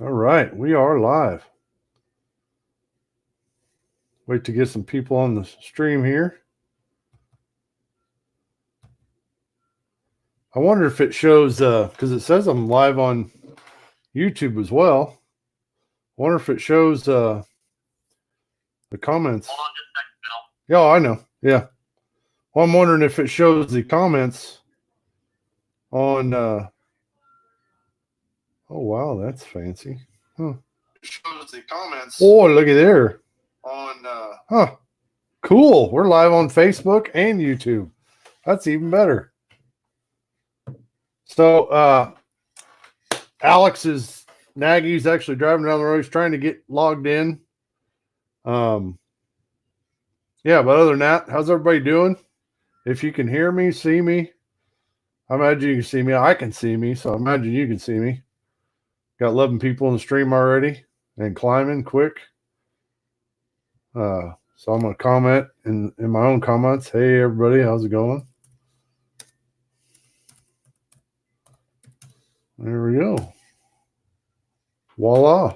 All right, we are live. Wait to get some people on the stream here. I wonder if it shows, because it says I'm live on YouTube as well. I wonder if it shows the comments. Hold on just a second, Bill. Yeah, I know. Yeah. Well, I'm wondering if it shows the comments on. Oh, wow, that's fancy. Huh. It shows the comments. Oh, look at there. On. Cool. We're live on Facebook and YouTube. That's even better. So, Alex is Nagy's actually driving down the road. He's trying to get logged in. Yeah, but other than that, how's everybody doing? If you can hear me, see me, I imagine you can see me. I can see me, so I imagine you can see me. Got 11 people in the stream already and climbing quick. So I'm going to comment in my own comments. Hey, everybody, how's it going? There we go. Voila.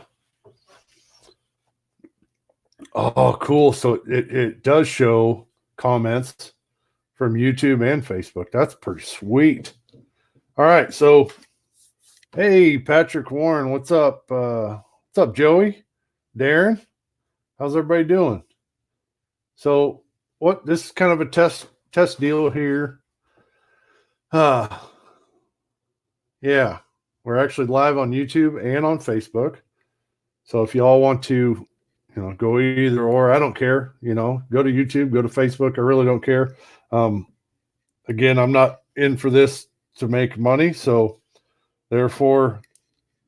Oh, cool. So it does show comments from YouTube and Facebook. That's pretty sweet. All right. So, hey, Patrick Warren, what's up? What's up, Joey? Darren? How's everybody doing? So this is kind of a test deal here. Yeah, we're actually live on YouTube and on Facebook. So if you all want to, go either or, I don't care, go to YouTube, go to Facebook. I really don't care. Again, I'm not in for this to make money. So therefore,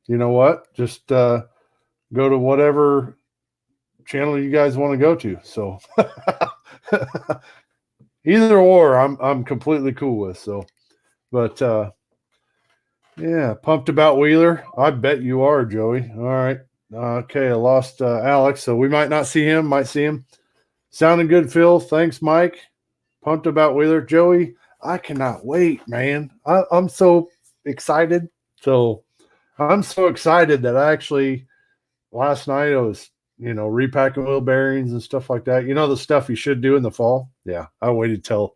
you know what? Just go to whatever channel you guys want to go to. So either or I'm completely cool with. So, but yeah, pumped about Wheeler. I bet you are, Joey. All right. Okay, I lost Alex, so we might not see him, might see him. Sounding good, Phil. Thanks, Mike. Pumped about Wheeler. Joey, I cannot wait, man. I'm so excited. So I'm so excited that I actually last night I was, repacking wheel bearings and stuff like that. The stuff you should do in the fall. Yeah, I waited till,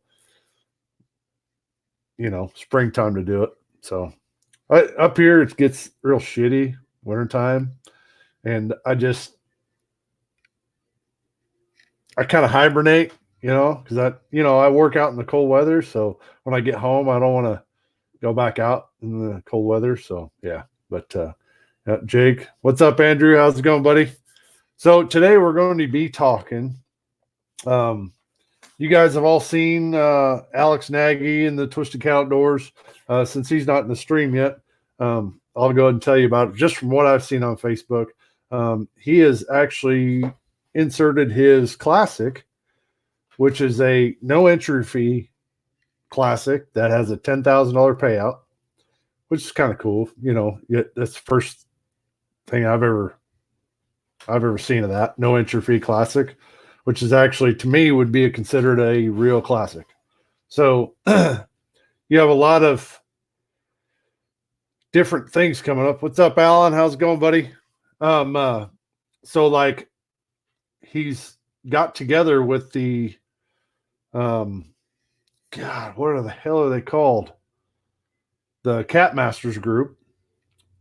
springtime to do it. So up here it gets real shitty wintertime. And I kind of hibernate, because I work out in the cold weather. So when I get home, I don't want to go back out in the cold weather. So yeah, but Jake, what's up, Andrew? How's it going, buddy? So today we're going to be talking. You guys have all seen Alex Nagy in the Twisted Cat Outdoors. Since he's not in the stream yet, I'll go ahead and tell you about it just from what I've seen on Facebook. He has actually inserted his classic, which is a no entry fee classic that has a $10,000 payout, which is kind of cool. That's the first thing I've ever seen of that no entry fee classic, which is actually to me would be considered a real classic. So you have a lot of different things coming up. What's up, Alan? How's it going, buddy? So like he's got together with the God, what the hell are they called? The Cat Masters group,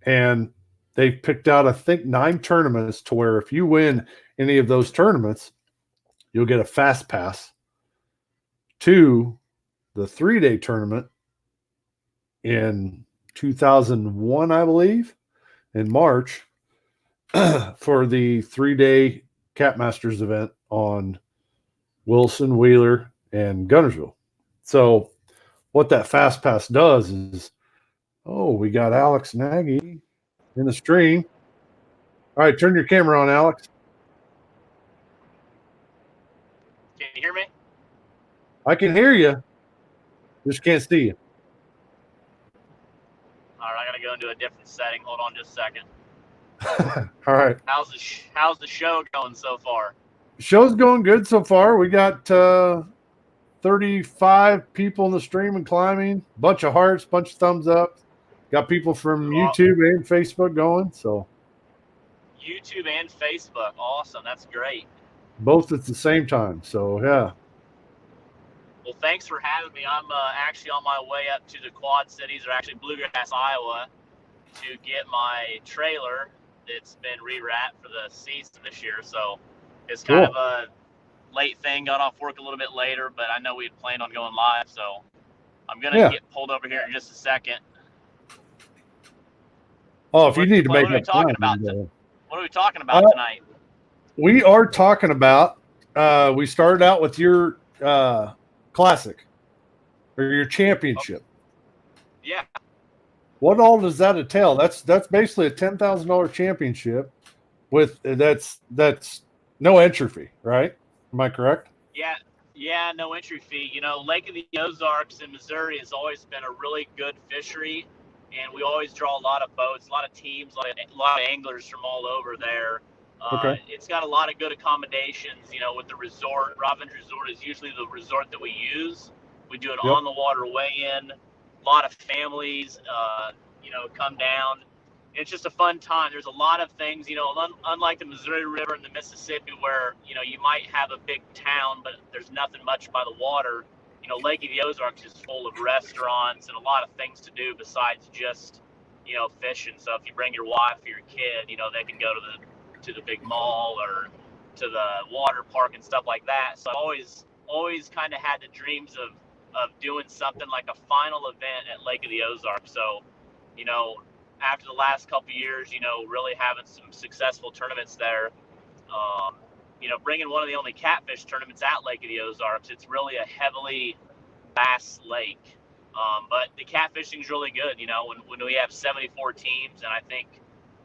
and they picked out I think 9 tournaments to where if you win any of those tournaments, you'll get a fast pass to the 3-day tournament in 2001, I believe, in March. For the 3-day Cat Masters event on Wilson, Wheeler, and Gunnersville. So what that Fast Pass does is, we got Alex Nagy in the stream. All right, turn your camera on, Alex. Can you hear me? I can hear you. Just can't see you. All right, I got to go into a different setting. Hold on just a second. All right. How's the show going so far? Show's going good so far. We got 35 people in the stream and climbing. Bunch of hearts, bunch of thumbs up. Got people from YouTube and Facebook going. So YouTube and Facebook. Awesome. That's great. Both at the same time. So yeah. Well, thanks for having me. I'm actually on my way up to the Quad Cities, or actually Bluegrass, Iowa, to get my trailer that's been rewrapped for the season this year. So it's kind of a late thing. Got off work a little bit later, but I know we had planned on going live. So I'm going to get pulled over here in just a second. Oh, if you need to make what are we talking about? What are we talking about tonight? We are talking about, we started out with your classic or your championship. Yeah. What all does that entail? That's basically a $10,000 championship with that's no entry fee, right? Am I correct? Yeah, no entry fee. You know, Lake of the Ozarks in Missouri has always been a really good fishery, and we always draw a lot of boats, a lot of teams, a lot of anglers from all over there. Okay. It's got a lot of good accommodations, you know, with the resort. Robin's Resort is usually the resort that we use. We do an on-the-water weigh-in. A lot of families, you know, come down. It's just a fun time. There's a lot of things, you know, unlike the Missouri River and the Mississippi where, you know, you might have a big town, but there's nothing much by the water. You know, Lake of the Ozarks is full of restaurants and a lot of things to do besides just, you know, fishing. So if you bring your wife or your kid, you know, they can go to the big mall or to the water park and stuff like that. So I've always kind of had the dreams of doing something like a final event at Lake of the Ozarks. So, you know, after the last couple of years, you know, really having some successful tournaments there, you know, bringing one of the only catfish tournaments at Lake of the Ozarks, it's really a heavily bass lake. But the catfishing is really good, you know, when we have 74 teams, and I think,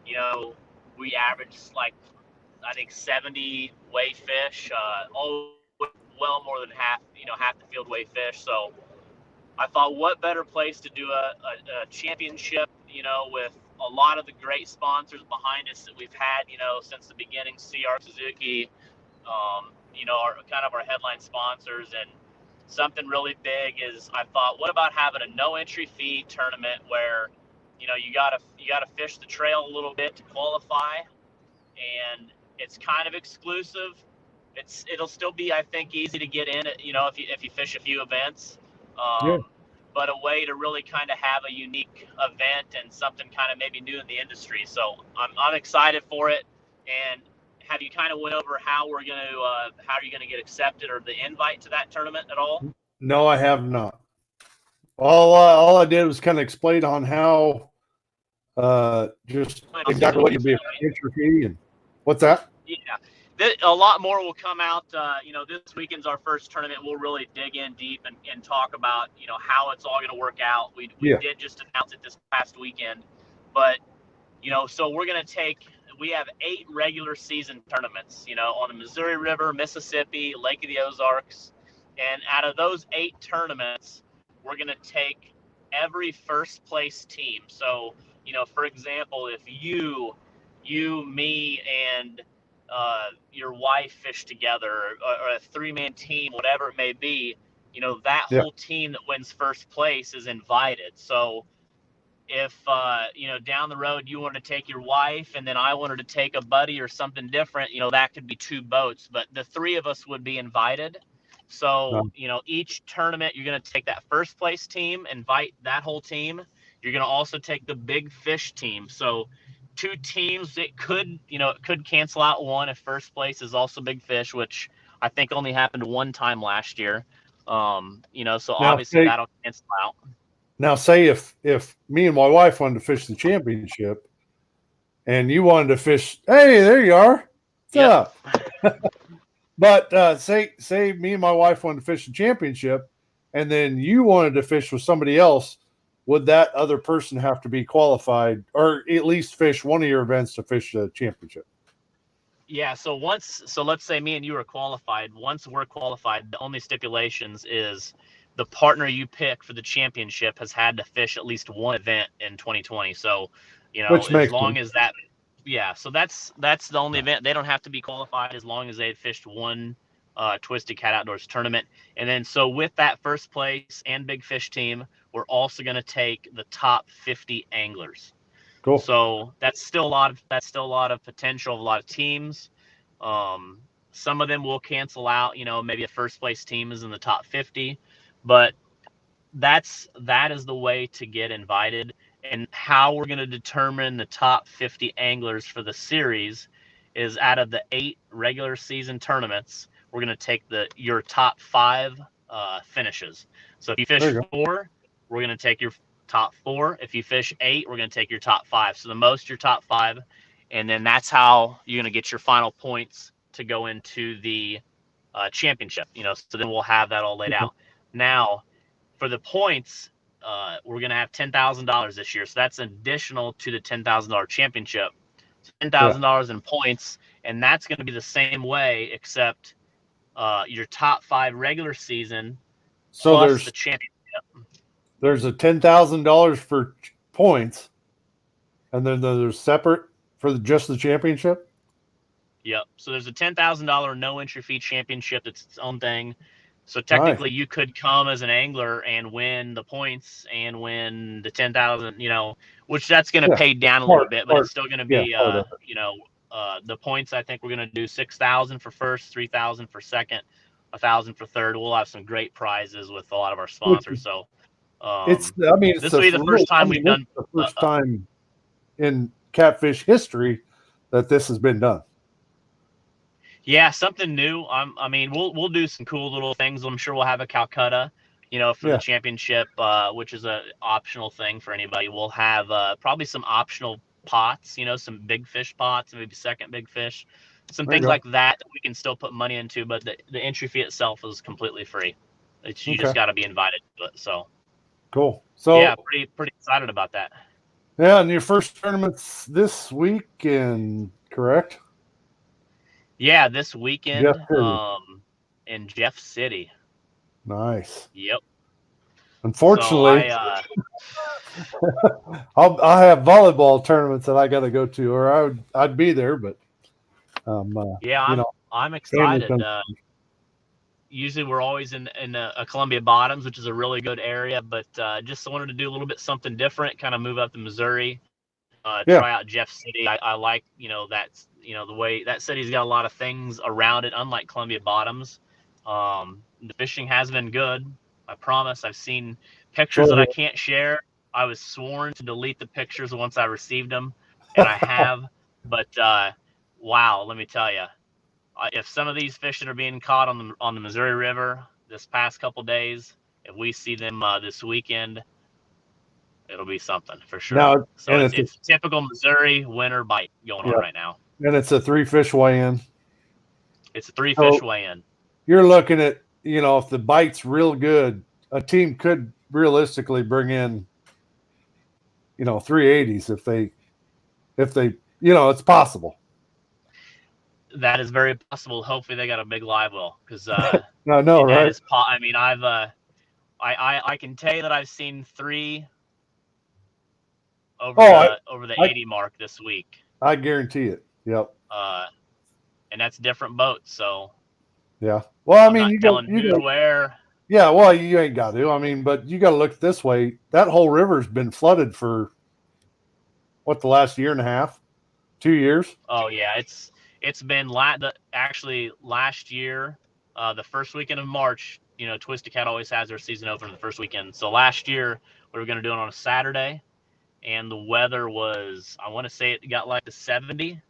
you know, we average like, I think 70 weigh fish, all well more than half the field weigh fish. So I thought, what better place to do a championship, you know, with a lot of the great sponsors behind us that we've had, you know, since the beginning. CR Suzuki, you know, are kind of our headline sponsors. And something really big is, I thought, what about having a no entry fee tournament where, you know, you gotta fish the trail a little bit to qualify, and it's kind of exclusive. It'll still be, I think, easy to get in, you know, if you fish a few events. But a way to really kind of have a unique event and something kind of maybe new in the industry. So I'm excited for it. And have you kind of went over how you're going to get accepted or the invite to that tournament at all? No, I have not. All I did was kind of explain on how just exactly what you'd be entry fee and what's that? Yeah. A lot more will come out. You know, this weekend's our first tournament. We'll really dig in deep and talk about, you know, how it's all going to work out. We did just announce it this past weekend. But, you know, so we have 8 regular season tournaments, you know, on the Missouri River, Mississippi, Lake of the Ozarks. And out of those 8 tournaments, we're going to take every first place team. So, you know, for example, if you, me, and your wife fish together, or a 3-man team, whatever it may be, you know, that whole team that wins first place is invited. So if, you know, down the road you wanted to take your wife and then I wanted to take a buddy or something different, you know, that could be 2 boats, but the 3 of us would be invited. So, you know, each tournament, you're going to take that first place team, invite that whole team. You're going to also take the big fish team. So 2 teams, it could cancel out one if first place is also big fish, which I think only happened one time last year. You know, so now, obviously that'll cancel out. Now, say if me and my wife wanted to fish the championship and you wanted to fish, hey, there you are. What's up? But say me and my wife wanted to fish the championship and then you wanted to fish with somebody else, would that other person have to be qualified or at least fish one of your events to fish the championship? Yeah, so let's say me and you are qualified. Once we're qualified, the only stipulations is the partner you pick for the championship has had to fish at least one event in 2020. So, you know, as long as that, so that's the only event. They don't have to be qualified as long as they had fished one Twisted Cat Outdoors tournament. And then so with that first place and big fish team, we're also going to take the top 50 anglers. Cool. So that's still a lot of potential of a lot of teams. Some of them will cancel out. Maybe a first place team is in the top 50, but that is the way to get invited. And how we're going to determine the top 50 anglers for the series is out of the 8 regular season tournaments, we're going to take your top 5 finishes. So if you fish 4, we're going to take your top 4. If you fish 8, we're going to take your top 5. So the most your top 5, and then that's how you're going to get your final points to go into the championship. So then we'll have that all laid out. Now, for the points, we're going to have $10,000 this year. So that's additional to the $10,000 championship. So $10,000 in points, and that's going to be the same way, except your top 5 regular season plus the championship. There's a $10,000 for points, and then there's separate for just the championship. Yep. So there's a $10,000 no entry fee championship that's its own thing. So technically, you could come as an angler and win the points and win the 10,000. Which that's going to pay down a little bit, but it's still going to be the points. I think we're going to do 6,000 for first, 3,000 for second, 1,000 for third. We'll have some great prizes with a lot of our sponsors. So this will be the first time we've done the first time in Catfish history that this has been done. Yeah, something new. We'll do some cool little things. I'm sure we'll have a Calcutta, for the championship, which is a optional thing for anybody. We'll have probably some optional pots, some big fish pots, maybe second big fish, some things like that we can still put money into. But the entry fee itself is completely free. You just got to be invited to it. So cool. So yeah, pretty excited about that. Yeah, and your first tournament's this weekend, correct? Yeah, this weekend in Jeff City. Nice. Yep. Unfortunately, so I have volleyball tournaments that I got to go to, or I'd be there, but I'm excited. Usually we're always in Columbia Bottoms, which is a really good area, but just wanted to do a little bit something different, kind of move up to Missouri, try out Jeff City. I like, that's, the way that city's got a lot of things around it, unlike Columbia Bottoms. The fishing has been good. I promise. I've seen pictures that I can't share. I was sworn to delete the pictures once I received them, and I have. But wow, let me tell you, if some of these fish that are being caught on the Missouri River this past couple days, if we see them this weekend, it'll be something for sure. Now, so it's a typical Missouri winter bite going on right now. And it's a 3-fish weigh-in. It's a 3-fish weigh-in. You're looking at, if the bite's real good, a team could realistically bring in, 380s if they, it's possible. That is very possible. Hopefully they got a big live well, because I know, right? I can tell you that I've seen 3 over the 80 mark this week. I guarantee it. Yep. And that's different boats. So yeah. Well, you go where. Yeah. Well, you ain't got to. But you got to look this way. That whole river's been flooded for the last year and a half, 2 years. Oh yeah, it's been actually last year, the first weekend of March. Twisted Cat always has their season opener the first weekend. So last year we were going to do it on a Saturday, and the weather was, I want to say it got like the 70,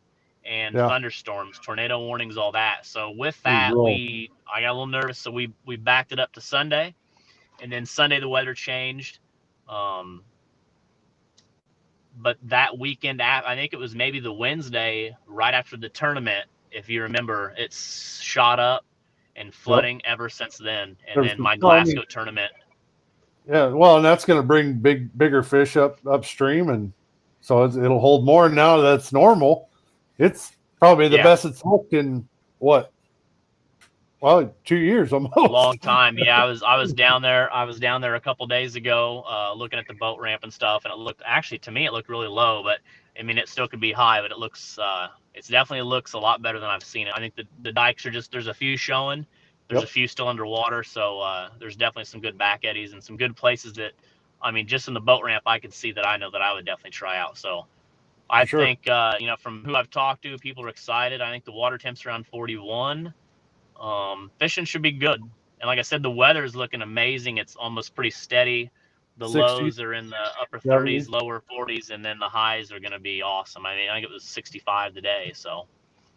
and thunderstorms, tornado warnings, all that. So with that, I got a little nervous, so we backed it up to Sunday, and then Sunday the weather changed. But that weekend, I think it was maybe the Wednesday right after the tournament, if you remember, it's shot up and flooding ever since then. And then my Glasgow tournament. Yeah, well, and that's going to bring bigger fish upstream, and so it'll hold more. And now that's normal. It's probably the best it's looked in what? Well, 2 years almost. A long time. Yeah, I was down there. I was down there a couple days ago, looking at the boat ramp and stuff, and it looked, actually to me it looked really low, but it still could be high, but it looks it definitely looks a lot better than I've seen it. I think the dikes are there's a few showing. There's a few still underwater, so there's definitely some good back eddies and some good places that, just in the boat ramp, I could see that I know that I would definitely try out. So I sure. think, from who I've talked to, people are excited. I think the water temp's around 41. Fishing should be good. And like I said, the weather is looking amazing. It's almost pretty steady. The 60s, lows are in the upper 70s. 30s, lower 40s, and then the highs are going to be awesome. I mean, I think it was 65 today. So,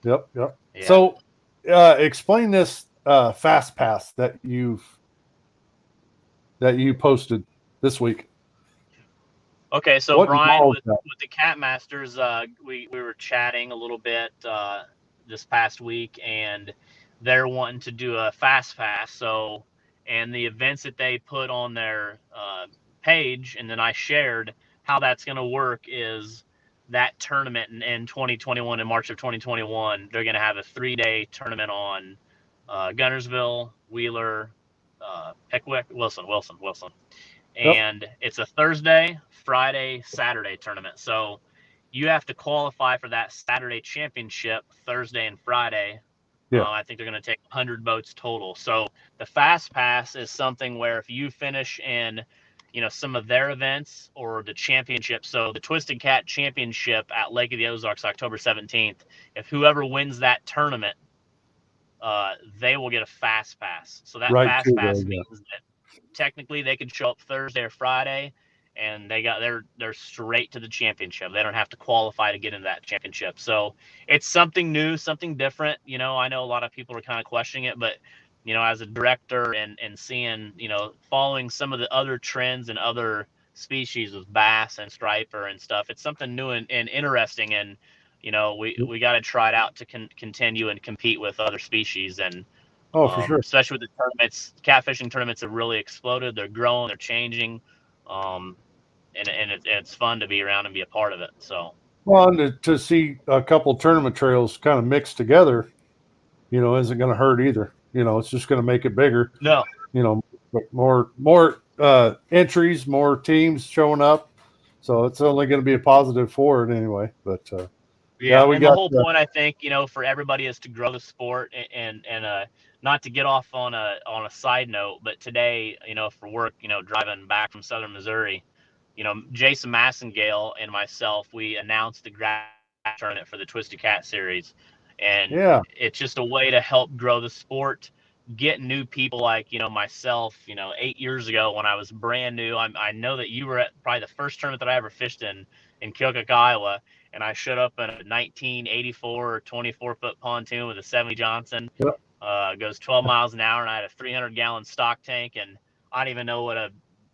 Yep, yep. yeah. So, explain this fast pass that you posted this week. Okay, so What Brian, involves with that? with the Cat Masters, we were chatting a little bit this past week, and they're wanting to do a fast pass. So, and the events that they put on their page, and then I shared how that's going to work is that tournament in 2021, in March of 2021, they're going to have a 3-day tournament on Gunnersville, Wheeler, Pickwick, Wilson. Yep. And it's a Thursday, Friday, Saturday tournament. So you have to qualify for that Saturday championship Thursday and Friday. Yeah. I think they're going to take 100 boats total. So the fast pass is something where if you finish in, some of their events or the championship. So the Twisted Cat Championship at Lake of the Ozarks, October 17th. If whoever wins that tournament, they will get a fast pass. So that Right fast to there. pass Yeah. means that technically they could show up Thursday or Friday, and they're straight to the championship. They don't have to qualify to get into that championship. So it's something new, something different. I know a lot of people are kind of questioning it, but as a director and seeing, following some of the other trends and other species with bass and striper and stuff, it's something new and interesting. And we got to try it out to continue and compete with other species. And Oh, for sure. especially with the tournaments, catfishing tournaments have really exploded. They're growing, they're changing, and it's fun to be around and be a part of it. So, Well, and to see a couple tournament trails kind of mixed together, isn't going to hurt either. It's just going to make it bigger. no, But more entries, more teams showing up. So it's only going to be a positive for it anyway. But yeah, yeah, we and the got whole point, I think, for everybody is to grow the sport and not to get off on a side note, but today, for work, driving back from Southern Missouri, Jason Massengale and myself, we announced the grass tournament for the Twisted Cat series, and yeah, it's just a way to help grow the sport, get new people like myself. 8 years ago when I was brand new, I know that you were at probably the first tournament that I ever fished in Keokuk, Iowa, and I showed up in a 1984 or 24-foot pontoon with a 70 Johnson. yep. Goes 12 miles an hour, and I had a 300-gallon stock tank, and I didn't even know what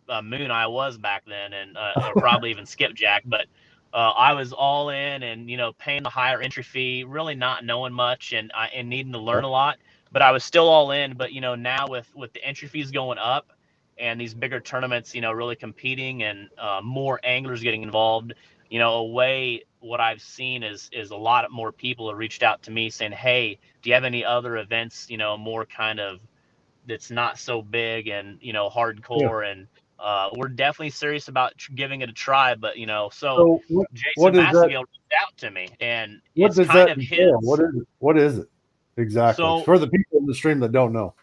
a moon I was back then, and or probably even skipjack. But I was all in, and paying the higher entry fee, really not knowing much, and needing to learn a lot. But I was still all in. But now with the entry fees going up, and these bigger tournaments, really competing, and more anglers getting involved, what I've seen is a lot more people have reached out to me saying, hey, do you have any other events, more kind of that's not so big and Yeah. hardcore, and we're definitely serious about giving it a try. But so So Jason is that? Massengale reached out to me, and What it's does kind that of entail? his. What is it exactly So for the people in the stream that don't know?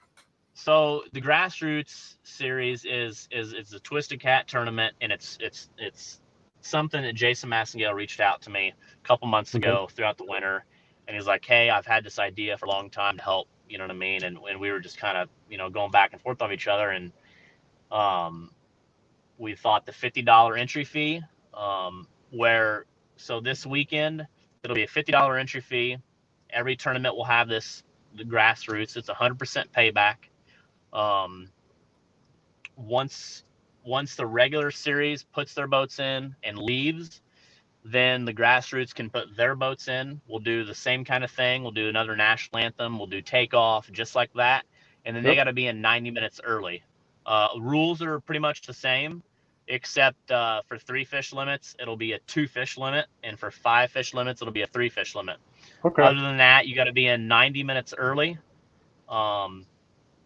so the grassroots series is a Twisted Cat tournament, and it's something that Jason Massengale reached out to me a couple months Okay. ago throughout the winter, and he's like, hey, I've had this idea for a long time to help, you know what I mean, and we were just kind of going back and forth of each other, and um we thought the $50 entry fee, where so this weekend it'll be a $50 entry fee. Every tournament will have the grassroots. It's 100% payback. um, once once the regular series puts their boats in and leaves, then the grassroots can put their boats in. We'll do the same kind of thing. We'll do another national anthem. We'll do takeoff, just like that. And then they Yep. got to be in 90 minutes early. Rules are pretty much the same, except for 3 fish limits, it'll be a 2 fish limit. And for 5 fish limits, it'll be a 3 fish limit. Okay. Other than that, you got to be in 90 minutes early. Um,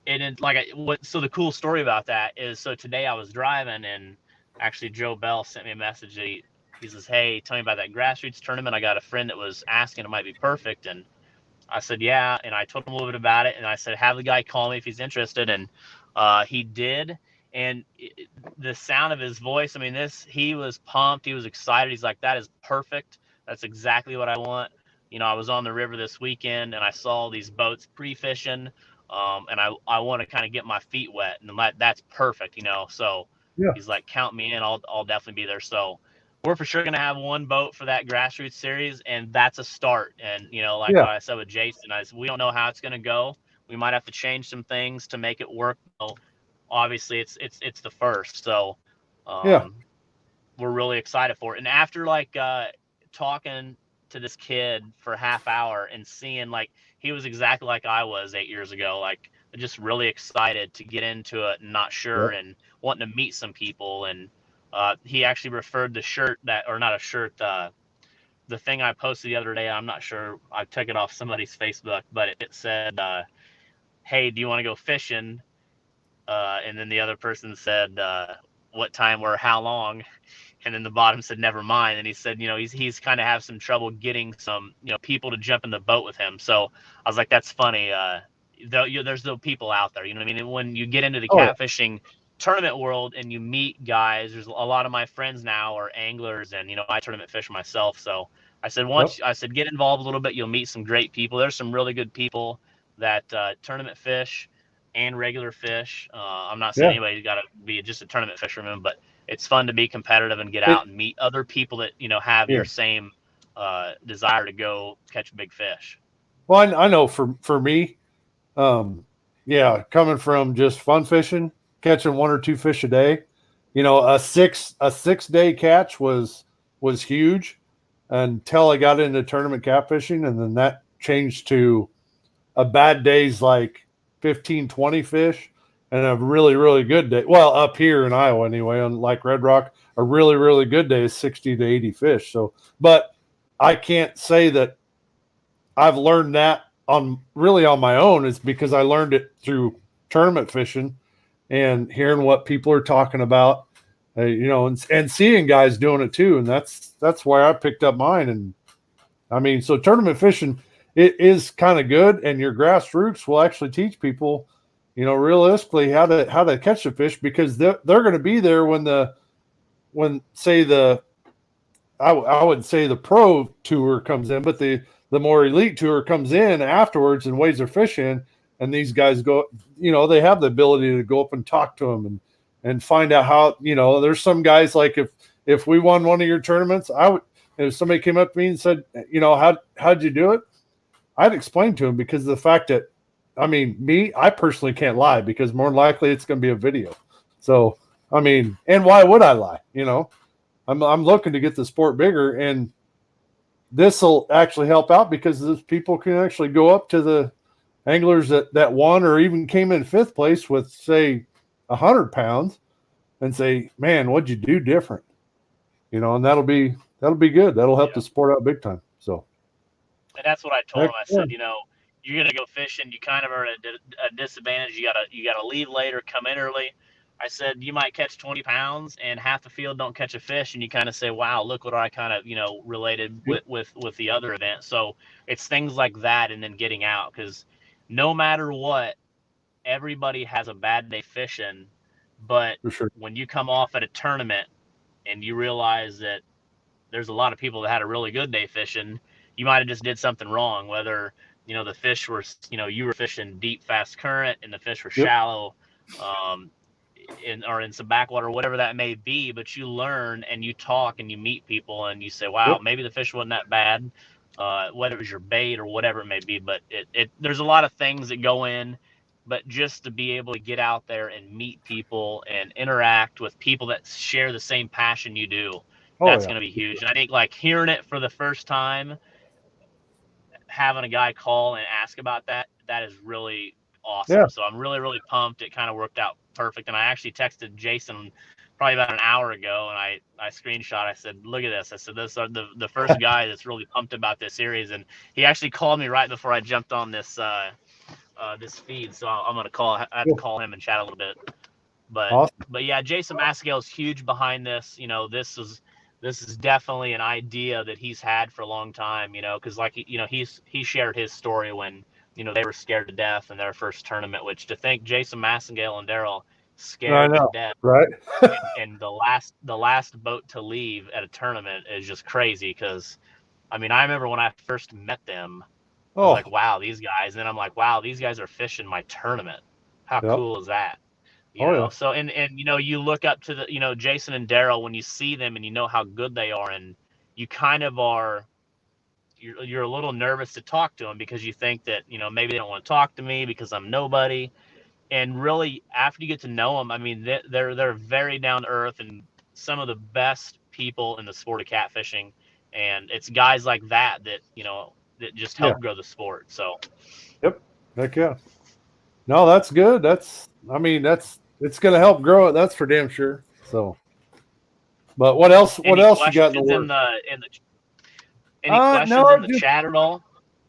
and it, so the cool story about that is, so today I was driving, and actually Joe Bell sent me a message. He says, hey, tell me about that grassroots tournament. I got a friend that was asking, it might be perfect. And I said, yeah. And I told him a little bit about it, and I said, have the guy call me if he's interested. And he did. And the sound of his voice, I mean, he was pumped. He was excited. He's like, that is perfect. That's exactly what I want. I was on the river this weekend and I saw these boats pre-fishing, and I want to kind of get my feet wet, and that's perfect. So Yeah. he's like, count me in. I'll definitely be there. So we're for sure gonna have one boat for that grassroots series, and that's a start. And like Yeah. what I said with Jason, we don't know how it's gonna go. We might have to change some things to make it work. Obviously, it's the first, so Yeah. um, we're really excited for it. And after like talking to this kid for a half hour and seeing like he was exactly like I was 8 years ago, like just really excited to get into it and not sure Yep. and wanting to meet some people. And he actually referred the shirt that, or not a shirt, the thing I posted the other day. I'm not sure, I took it off somebody's Facebook, but it said, hey, do you want to go fishing? And then the other person said, what time or how long? And then the bottom said never mind. And he said, he's kind of have some trouble getting some people to jump in the boat with him. So I was like, that's funny. There's no people out there, you know what I mean? And when you get into the Oh yeah. catfishing tournament world and you meet guys, there's a lot of my friends now are anglers, and I tournament fish myself. So Yep. I said get involved a little bit, you'll meet some great people. There's some really good people that tournament fish and regular fish. I'm not saying Yeah. anybody's got to be just a tournament fisherman, but it's fun to be competitive and get It, out and meet other people that have yeah. your same desire to go catch big fish. Well, I know for me, um, yeah, coming from just fun fishing, catching one or two fish a day, a 6 day catch was huge until I got into tournament catfishing, and then that changed to a bad day's like 15, 20 fish, and a really, really good day. Well, up here in Iowa anyway, on like Red Rock, a really, really good day is 60 to 80 fish. So, but I can't say that I've learned that on my own. Is because I learned it through tournament fishing and hearing what people are talking about, and seeing guys doing it too. And that's why I picked up mine. And I mean, so tournament fishing, it is kind of good, and your grassroots will actually teach people, realistically how to catch the fish, because they're going to be there when say I would say the pro tour comes in, but the more elite tour comes in afterwards and weighs their fish in, and these guys go, they have the ability to go up and talk to them and find out how, there's some guys like if we won one of your tournaments, I would, if somebody came up to me and said, how'd you do it? I'd explain to them, because of the fact that, I mean, I personally can't lie, because more than likely it's going to be a video. So, I mean, and why would I lie? I'm looking to get the sport bigger, and this will actually help out, because those people can actually go up to the anglers that won or even came in fifth place with, say, 100 pounds, and say, man, what'd you do different? And that'll be good. That'll help Yeah. the sport out big time. So, And that's what I told heck him. I yeah. said, you're gonna go fishing. You kind of are at a disadvantage. You gotta leave later, come in early. I said you might catch 20 pounds and half the field don't catch a fish, and you kind of say, "Wow, look what I kind of related Yep, with the other event." So it's things like that, and then getting out, because no matter what, everybody has a bad day fishing, but for sure. when you come off at a tournament and you realize that there's a lot of people that had a really good day fishing, you might have just did something wrong. Whether the fish were, you were fishing deep, fast current, and the fish were Yep. shallow, um, or in some backwater, whatever that may be. But you learn and you talk and you meet people and you say, wow, Yep. maybe the fish wasn't that bad. Whether it was your bait or whatever it may be, but there's a lot of things that go in. But just to be able to get out there and meet people and interact with people that share the same passion you do, Oh that's yeah. going to be huge. And I think like hearing it for the first time, having a guy call and ask about that is really Yeah. awesome. So I'm really, really pumped. It kind of worked out perfect. And I actually texted Jason probably about an hour ago, and I screenshot. I said, look at this. I said, this is the first guy that's really pumped about this series. And he actually called me right before I jumped on this feed. So I'm going to I had to Cool. call him and chat a little bit. But Awesome. but yeah, Jason Mascale is huge behind this. This is definitely an idea that he's had for a long time. Because like he shared his story when they were scared to death in their first tournament. Which, to think Jason Mascale and Daryl I scared to know, death, right? and the last boat to leave at a tournament is just crazy. Because I mean, I remember when I first met them, I was Oh, like, wow, these guys. And then I'm like, wow, these guys are fishing my tournament. How yep. cool is that? Oh yeah. So, and, you look up to Jason and Daryl when you see them and you know how good they are. And you kind of you're a little nervous to talk to them because you think that, maybe they don't want to talk to me because I'm nobody. And really, after you get to know them, I mean, they're very down to earth and some of the best people in the sport of catfishing. And it's guys like that just Yeah. help grow the sport. So, Yep. Heck yeah. No, that's good. I mean, it's going to help grow it. That's for damn sure. So, but what else? What any else you got in the questions works? any No, questions in the just chat at all?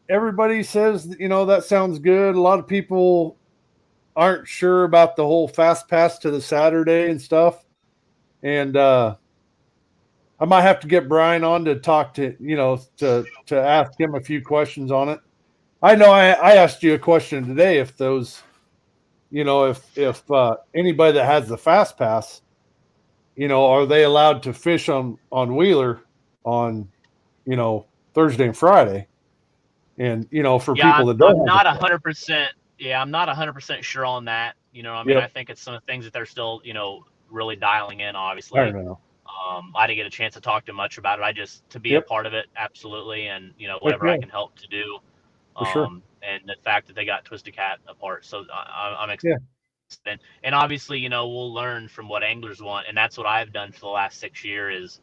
everybody says, that sounds good. A lot of people aren't sure about the whole fast pass to the Saturday and stuff. And I might have to get Brian on to talk to, to ask him a few questions on it. I know I asked you a question today if those, if anybody that has the fast pass, are they allowed to fish on Wheeler on, Thursday and Friday? And, for Yeah, people that I'm don't have the not a pass. hundred percent. Yeah, I'm not 100% sure on that. I mean, I Yep. think it's some of the things that they're still, really dialing in. I don't Obviously, know. I didn't get a chance to talk too much about it. I just to be a Yep. part of it, absolutely, and Heck whatever I yeah, can help to do. for sure. And the fact that they got Twisted Cat apart, so I'm Yeah. and obviously, we'll learn from what anglers want, and that's what I've done for the last 6 years.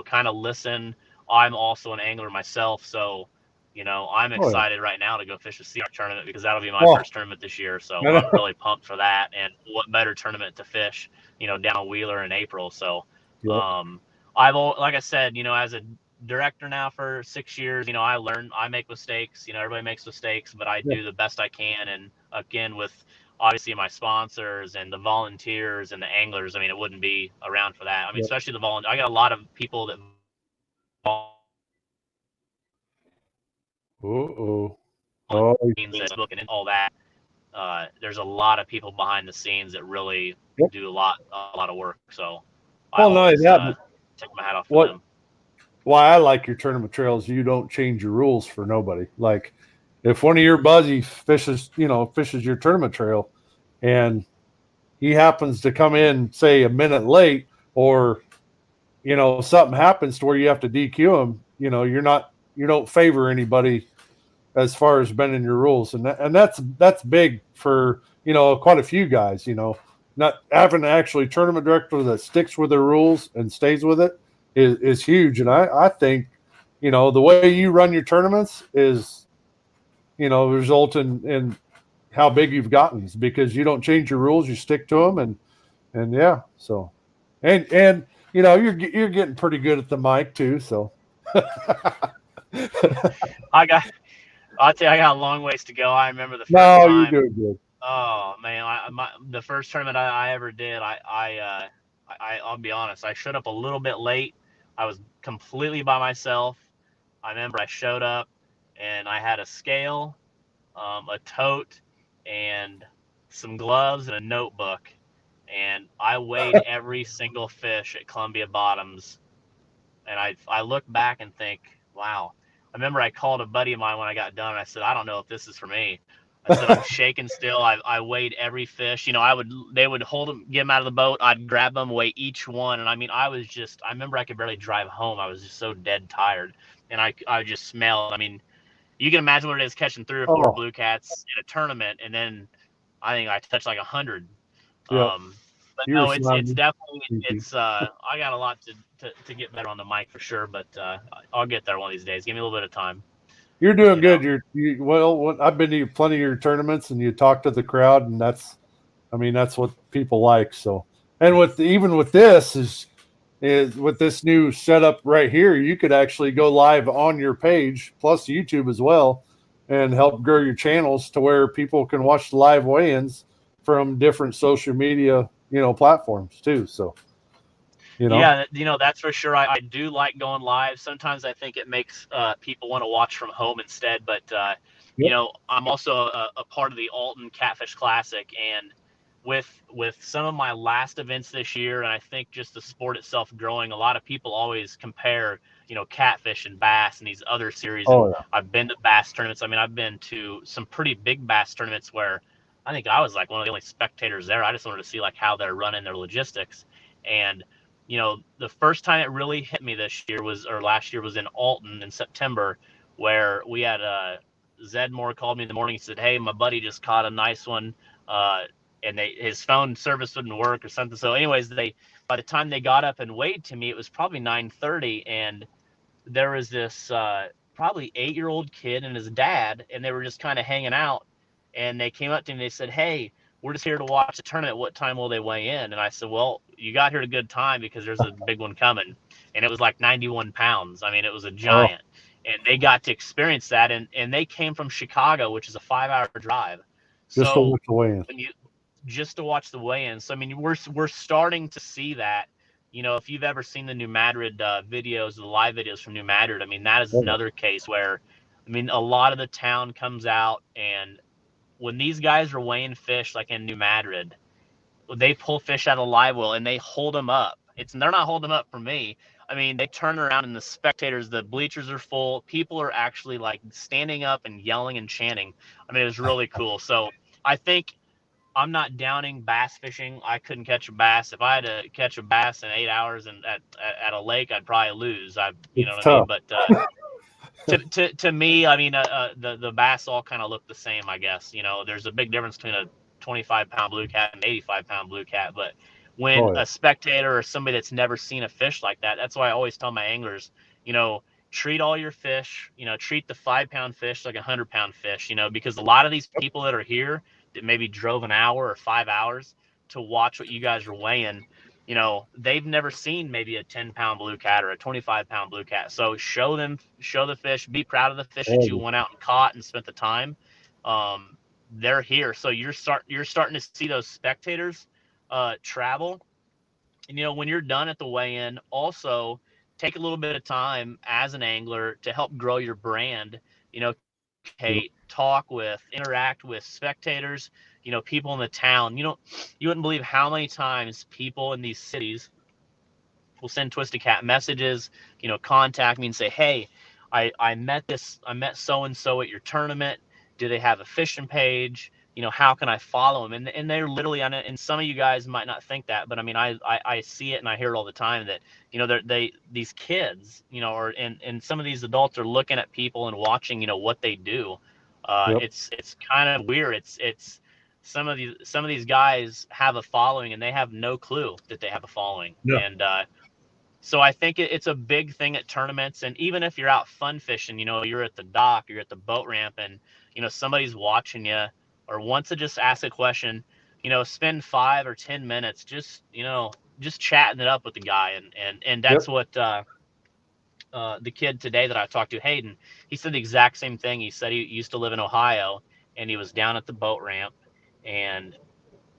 Kind of listen. I'm also an angler myself, so I'm Oh, yeah. excited right now to go fish a Sea Arc tournament because that'll be my Oh, first tournament this year. So I I'm know. really pumped for that. And what better tournament to fish, down Wheeler in April. So, Yep. um, like I said, as a director now for 6 years, I learn, I make mistakes. Everybody makes mistakes, but I Yeah. do the best I can. And again, with obviously my sponsors and the volunteers and the anglers, I mean, it wouldn't be around for that. I mean, Yep. especially the volunteer. I got a lot of people that Uh-oh. Oh, Facebook and all that. There's a lot of people behind the scenes that really yep. do a lot of work. So I Well, no, always yeah, but take my hat off for what them. why I like your tournament trails, you don't change your rules for nobody. Like if one of your buddies fishes your tournament trail and he happens to come in, say, a minute late, or something happens to where you have to DQ him, you don't favor anybody as far as bending your rules, and that's big for quite a few guys. Not having an actually tournament director that sticks with their rules and stays with it is huge, and I think the way you run your tournaments is result in how big you've gotten is because you don't change your rules, you stick to them, and yeah, so and you're getting pretty good at the mic too, so. I got, I'll tell you, I got a long ways to go. I remember the first No, you're time. doing good. Oh man, the first tournament I ever did, I'll be honest, I showed up a little bit late. I was completely by myself. I remember I showed up and I had a scale, a tote, and some gloves and a notebook. And I weighed every single fish at Columbia Bottoms. And I look back and think, wow. I remember I called a buddy of mine when I got done. And I said, I don't know if this is for me. I said, I'm shaking still. I weighed every fish. They would hold them, get them out of the boat. I'd grab them, weigh each one. And I mean, I remember I could barely drive home. I was just so dead tired. And I just smelled. I mean, you can imagine what it is catching 3 or 4 Oh, blue cats in a tournament, and then I think I touched like 100. yeah. But You were no, it's surrounded. definitely I got a lot to get better on the mic for sure, but I'll get there one of these days. Give me a little bit of time. You're doing You know. good. I've been to plenty of your tournaments, and you talk to the crowd, and that's what people like. So, and even with this is with this new setup right here, you could actually go live on your page plus YouTube as well, and help grow your channels to where people can watch the live weigh-ins from different social media, platforms too. So, you know, Yeah, that's for sure. I do like going live. Sometimes I think it makes people want to watch from home instead. But yep, I'm also a part of the Alton Catfish Classic, and with some of my last events this year, and I think just the sport itself growing, a lot of people always compare, catfish and bass and these other series. And Oh yeah. I've been to bass tournaments. I mean, I've been to some pretty big bass tournaments where I think I was like one of the only spectators there. I just wanted to see like how they're running their logistics. And the first time it really hit me last year was in Alton in September, where we had Zed Moore called me in the morning. He said, "Hey, my buddy just caught a nice one." And his phone service wouldn't work or something. So anyways, by the time they got up and weighed to me, it was probably 9:30, and there was this probably 8-year-old kid and his dad, and they were just kind of hanging out. And they came up to me and they said, "Hey, we're just here to watch the tournament. What time will they weigh in?" And I said, "Well, you got here at a good time because there's a big one coming." And it was like 91 pounds. I mean, it was a Oh, giant. And they got to experience that. And they came from Chicago, which is a 5-hour drive. just to So watch the weigh-in. when you just to watch the weigh-in. So I mean, we're starting to see that. If you've ever seen the New Madrid videos, the live videos from New Madrid, I mean, that is Oh, yeah. another case where, I mean, a lot of the town comes out, and when these guys are weighing fish, like in New Madrid, they pull fish out of live well and they hold them up. They're not holding them up for me. I mean, they turn around and the bleachers are full. People are actually like standing up and yelling and chanting. I mean, it was really cool. So I think I'm not downing bass fishing. I couldn't catch a bass. If I had to catch a bass in 8 hours and at a lake, I'd probably lose. You know It's what I mean? tough. But to me, I mean, the bass all kind of look the same, I guess. There's a big difference between a 25-pound blue cat and 85-pound blue cat. But when Oh yeah. a spectator or somebody that's never seen a fish like that, that's why I always tell my anglers, treat all your fish, treat the 5-pound fish like a 100-pound fish, because a lot of these people that are here that maybe drove an hour or 5 hours to watch what you guys are weighing, they've never seen maybe a 10-pound blue cat or a 25-pound blue cat. So show the fish, be proud of the fish that Oh, you yeah. went out and caught and spent the time. They're here. So you're starting to see those spectators travel. And, when you're done at the weigh-in, also take a little bit of time as an angler to help grow your brand, Yep. communicate, talk with, interact with spectators, people in the town. You wouldn't believe how many times people in these cities will send Twisted Cat messages, contact me and say, "Hey, I met so and so at your tournament. Do they have a fishing page? How can I follow them?" And they're literally on it. And some of you guys might not think that, but I mean, I see it and I hear it all the time that these kids, and some of these adults are looking at people and watching, what they do. Yep. It's kind of weird. It's some of these guys have a following and they have no clue that they have a following. Yeah. And so I think it's a big thing at tournaments. And even if you're out fun fishing, you're at the dock, you're at the boat ramp, and somebody's watching you or wants to just ask a question, spend 5 or 10 minutes just chatting it up with the guy. And that's Yep. what the kid today that I talked to, Hayden, he said the exact same thing. He said he used to live in Ohio and he was down at the boat ramp. And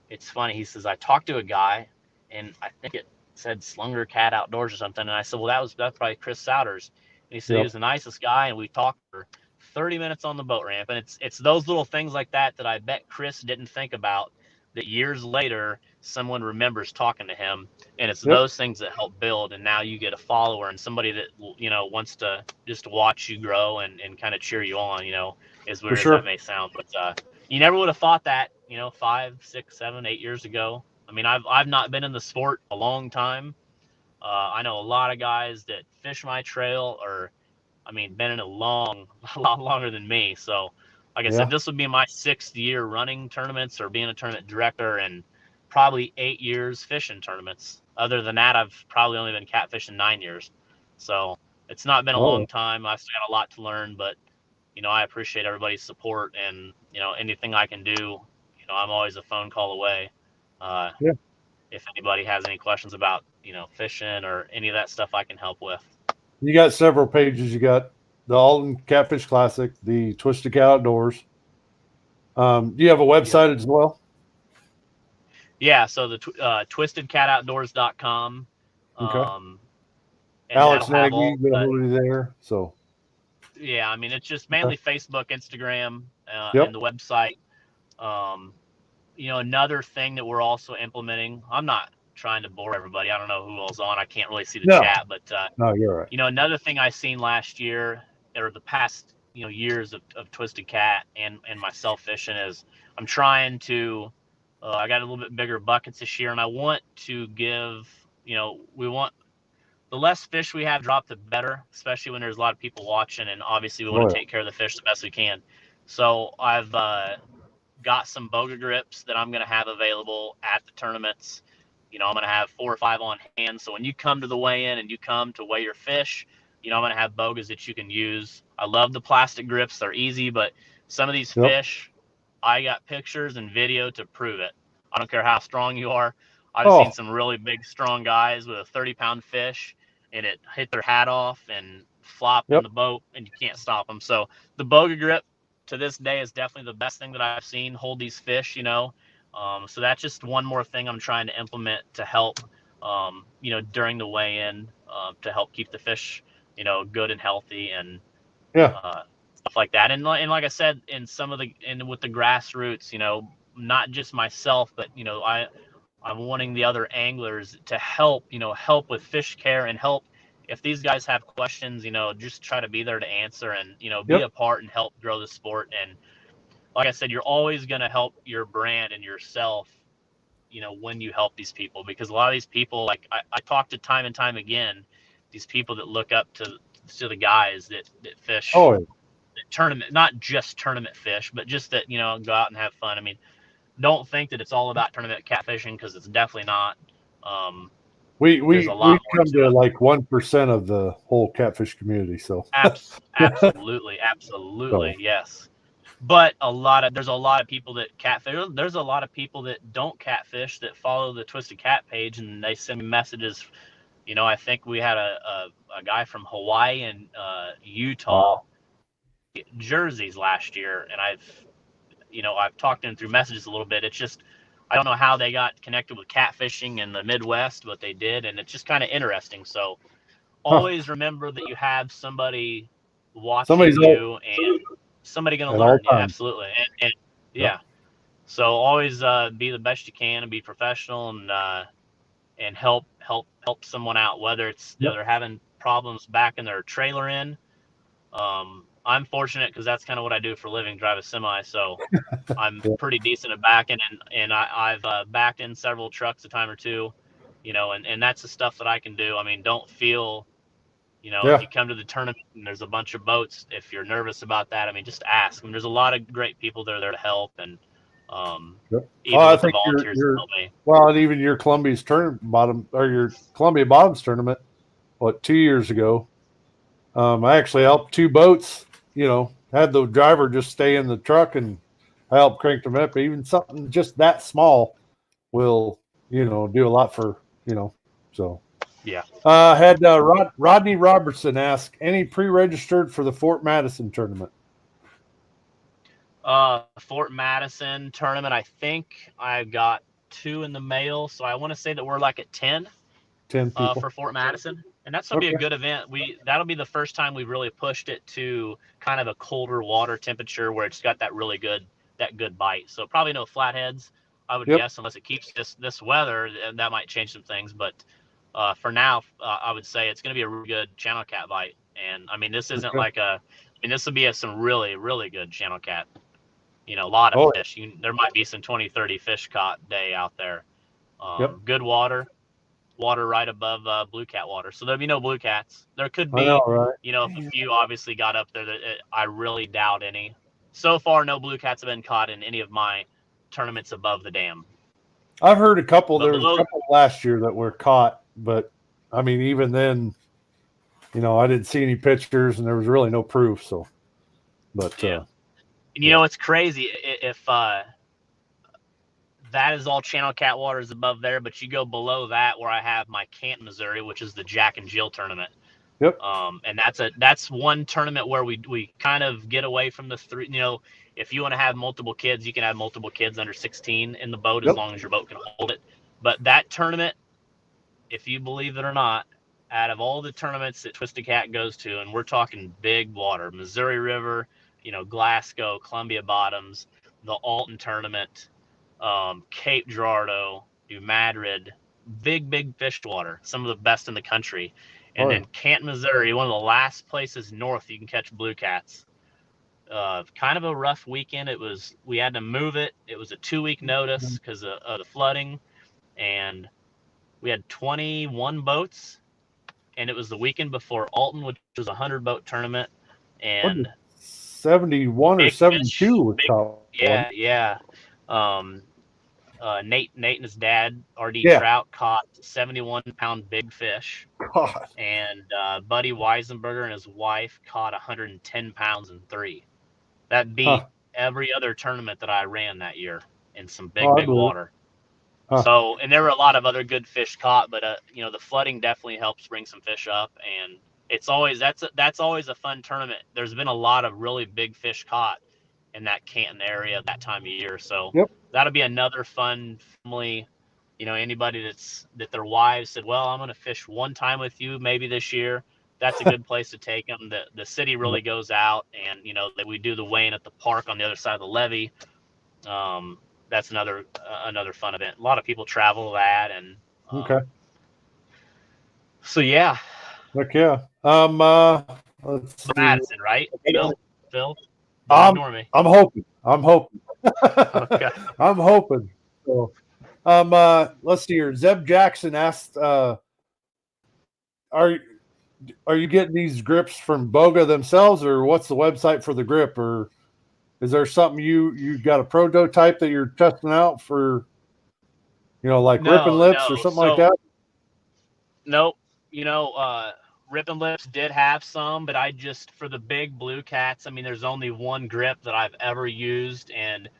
it's funny. He says, I talked to a guy and I think it said Slunger Cat Outdoors or something. And I said, well, that's probably Chris Souders. And he said he Yep. was the nicest guy. And we talked for 30 minutes on the boat ramp. And it's those little things like that I bet Chris didn't think about, that years later someone remembers talking to him. And it's Yep. those things that help build. And now you get a follower and somebody that, wants to just watch you grow and kind of cheer you on, as For weird as that sure. may sound. But you never would have thought that, 5, 6, 7, 8 years ago. I mean, I've not been in the sport a long time. I know a lot of guys that fish my trail, or I mean, been in it a lot longer than me. So, like I said, Yeah. this would be my 6th year running tournaments or being a tournament director, and probably 8 years fishing tournaments. Other than that, I've probably only been catfishing 9 years. So it's not been a Oh long time. I've still got a lot to learn, but I appreciate everybody's support, and anything I can do, I'm always a phone call away. Uh, yeah. if anybody has any questions about fishing or any of that stuff, I can help with. You got several pages. You got the Alton Catfish Classic, the Twisted Cat Outdoors. Do you have a Yep. website as well? Yeah. So the twistedcatoutdoors.com, Okay. and that'll Alex have Nagy, all got a the. hold of you there. So, Yeah, I mean, it's just okay. mainly Facebook, Instagram, and Yep. the website. Um, Another thing that we're also implementing, I'm not trying to bore everybody. I don't know who all's on. I can't really see the No, chat, but no, you're right. another thing I seen last year or the past years of Twisted Cat and myself fishing is I'm trying to. I got a little bit bigger buckets this year, and I want to give. We want the less fish we have drop, the better, especially when there's a lot of people watching, and obviously we want to take care of the fish the best we can. So I've got some boga grips that I'm going to have available at the tournaments. I'm going to have 4 or 5 on hand. So when you come to the weigh-in and you come to weigh your fish, I'm going to have bogas that you can use. I love the plastic grips. They're easy, but some of these fish, I got pictures and video to prove it. I don't care how strong you are. I've seen some really big, strong guys with a 30-pound fish, and it hit their hat off and flop in the boat, and you can't stop them. So the boga grip to this day is definitely the best thing that I've seen hold these fish, So that's just one more thing I'm trying to implement to help, during the weigh-in, to help keep the fish, good and healthy and stuff like that. And like I said, with the grassroots, not just myself, but I'm wanting the other anglers to help with fish care and help if these guys have questions, just try to be there to answer and, be a part and help grow the sport. And like I said, you're always going to help your brand and yourself, when you help these people, because a lot of these people, like I talk to time and time again, these people that look up to the guys that fish tournament, not just tournament fish, but just that, go out and have fun. I mean, don't think that it's all about tournament catfishing, because it's definitely not. We come to it. like 1% of the whole catfish community. So absolutely, yes. But there's a lot of people that catfish. There's a lot of people that don't catfish that follow the Twisted Cat page, and they send me messages. I think we had a guy from Hawaii and Utah jerseys last year, and I've talked to him through messages a little bit. It's just I don't know how they got connected with catfishing in the Midwest, but they did, and it's just kind of interesting. So always remember that you have somebody watching you and somebody going to learn. Yeah, absolutely. And yeah. So always be the best you can and be professional and help someone out, whether it's they're having problems backing their trailer in. I'm fortunate because that's kind of what I do for a living, drive a semi. So I'm pretty decent at backing, and I've backed in several trucks a time or two, and that's the stuff that I can do. I mean, don't feel, if you come to the tournament and there's a bunch of boats, if you're nervous about that, I mean, just ask. I mean, there's a lot of great people that are there to help, and even I with the think volunteers that help me. Well, and even your Columbia's your Columbia Bottoms tournament, 2 years ago, I actually helped 2 boats. Had the driver just stay in the truck, and I helped crank them up. Even something just that small will, do a lot for, so. Yeah. Had Rodney Robertson ask, any pre-registered for the Fort Madison tournament? Fort Madison tournament, I think I've got 2 in the mail, so I want to say that we're like at 10 people for Fort Madison, and that's gonna be a good event. That'll be the first time we've really pushed it to kind of a colder water temperature where it's got that good bite. So probably no flatheads, I would guess, unless it keeps this weather, and that might change some things. But for now, I would say it's going to be a really good channel cat bite. And I mean, this isn't this will be some really, really good channel cat. A lot of fish. There might be some 20, 30 fish caught day out there. Good water right above blue cat water. So there'll be no blue cats. There could be, if a few obviously got up there, I really doubt any. So far, no blue cats have been caught in any of my tournaments above the dam. I've heard a couple. There was a couple last year that were caught, but I mean, even then, I didn't see any pictures, and there was really no proof. So, but and it's crazy if that is all channel cat waters above there, but you go below that where I have my Canton, Missouri, which is the Jack and Jill tournament. And that's one tournament where we kind of get away from the 3. If you want to have multiple kids, you can have multiple kids under 16 in the boat as long as your boat can hold it. But that tournament, if you believe it or not, out of all the tournaments that Twisted Cat goes to, and we're talking big water, Missouri River, Glasgow, Columbia Bottoms, the Alton tournament, Cape Girardeau, New Madrid, big fish water, some of the best in the country. And Oh, then Canton, Missouri, one of the last places north you can catch blue cats. Kind of a rough weekend. We had to move it. It was a 2-week notice because of the flooding, and we had 21 boats, and it was the weekend before Alton, which was a 100-boat tournament, what and 71 or big 72 fish, was caught one. yeah. Um, Nate and his dad, RD Yeah. Trout, caught 71-pound big fish, God. and Buddy Weisenberger and his wife caught 110 pounds in 3. That beat Huh. every other tournament that I ran that year in some Oh, I big believe it. water. Huh. So, and there were a lot of other good fish caught, but the flooding definitely helps bring some fish up, and that's always a fun tournament. There's been a lot of really big fish caught in that Canton area that time of year, so Yep. that'll be another fun family. Anybody that their wives said, "Well, I'm going to fish one time with you, maybe this year." That's a good place to take them. The city really goes out, and that we do the weighing at the park on the other side of the levee. That's another fun event. A lot of people travel that, and Okay. so yeah. Heck yeah. Let's see. Madison, right? Phil, don't I'm ignore me. I'm hoping. I'm hoping. Okay. I'm hoping. So, let's see here. Zeb Jackson asked, are are you getting these grips from Boga themselves, or what's the website for the grip, or is there something you got a prototype that you're testing out for, like Ripping No, Lips or no. something like So that? nope. Rippin' Lips did have some, but I just for the big blue cats. I mean, there's only one grip that I've ever used, and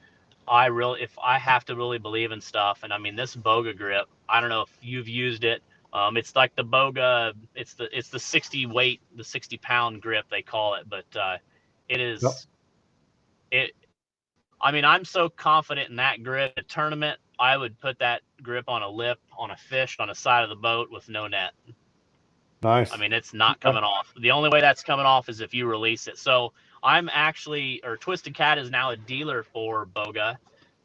if I have to really believe in stuff, and I mean this Boga grip. I don't know if you've used it. It's like the Boga. It's the 60 weight, the 60-pound grip they call it, but it Yep. is it. I mean, I'm so confident in that grip. At a tournament, I would put that grip on a lip, on a fish, on a side of the boat with no net. Nice. I mean, it's not coming off. The only way that's coming off is if you release it. So Twisted Cat is now a dealer for Boga. Okay.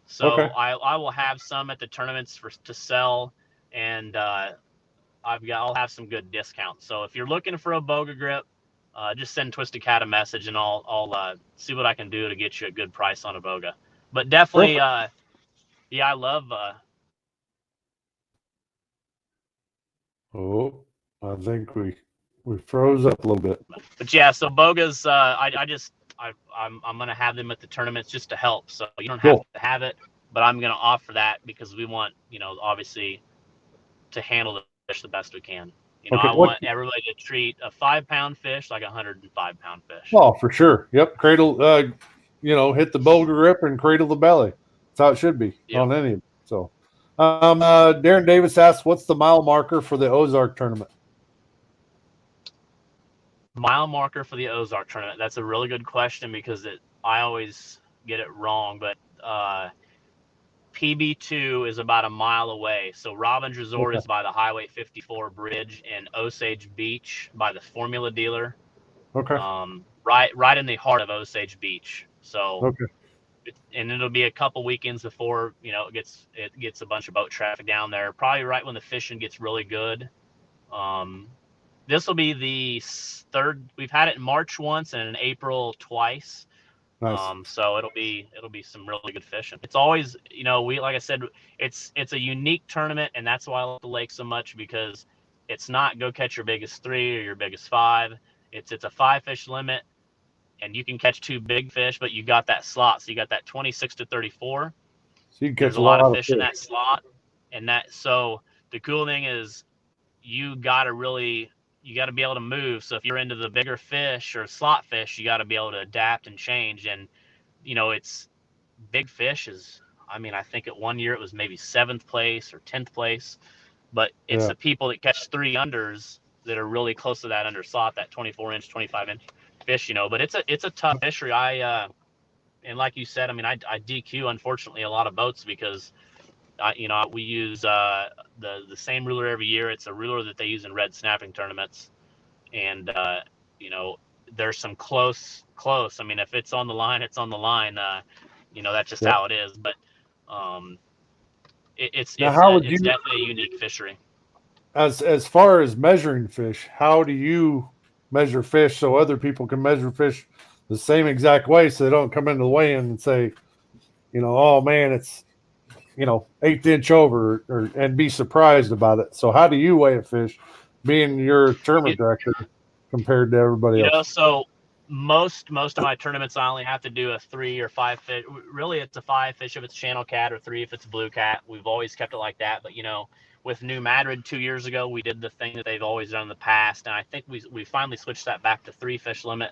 So I will have some at the tournaments to sell, and I'll have some good discounts. So if you're looking for a Boga grip, just send Twisted Cat a message, and I'll see what I can do to get you a good price on a Boga. But definitely, Perfect. yeah, I love. Oh, I think we froze up a little bit. But yeah, so Bogas, I'm gonna have them at the tournaments just to help. So you don't have Cool. to have it, but I'm gonna offer that because we want obviously to handle the fish the best we can. Okay. I want everybody to treat a 5-pound fish like a 105-pound fish. Oh, for sure. Yep. Cradle. Hit the boulder grip and cradle the belly. That's how it should be Yep. on any of them. So, Darren Davis asked, "What's the mile marker for the Ozark tournament?" Mile marker for the Ozark tournament. That's a really good question because I always get it wrong, but PB2 is about a mile away. So Robbins Resort Okay. is by the Highway 54 bridge, and Osage Beach by the Formula Dealer. Okay. Right in the heart of Osage Beach. So, Okay. and it'll be a couple weekends before it gets a bunch of boat traffic down there. Probably right when the fishing gets really good. This will be the third. We've had it in March once and in April twice. Nice. So it'll be some really good fishing. It's always, like I said, it's a unique tournament, and that's why I like the lake so much, because it's not go catch your biggest 3 or your biggest 5. It's a 5-fish limit, and you can catch 2 big fish, but you got that slot. So you got that 26 to 34. So you can There's catch a a lot lot of of fish in fish. that slot, so the cool thing is you got to be able to move. So if you're into the bigger fish or slot fish, you got to be able to adapt and change. And it's big fish is. I mean, I think at one year it was maybe 7th place or 10th place, but it's Yeah. the people that catch 3 unders that are really close to that under slot, that 24-inch, 25-inch fish. But it's a tough fishery. And like you said, I mean, I DQ unfortunately a lot of boats because we use the same ruler every year. It's a ruler that they use in red snapping tournaments, and there's some close. I mean, if it's on the line, it's on the line. That's just Yep. how it is. But It's Now, it's how a, would it's you, definitely a unique fishery. as far as measuring fish, how do you measure fish so other people can measure fish the same exact way, so they don't come into the weigh-in and say, oh man, it's 1/8 inch over, or and be surprised about it. So how do you weigh a fish, being your tournament director, compared to everybody else? So most of my tournaments, I only have to do a 3 or 5 fish. Really, it's a 5 fish if it's channel cat, or 3 if it's blue cat. We've always kept it like that. But with New Madrid 2 years ago, we did the thing that they've always done in the past, and I think we finally switched that back to 3 fish limit.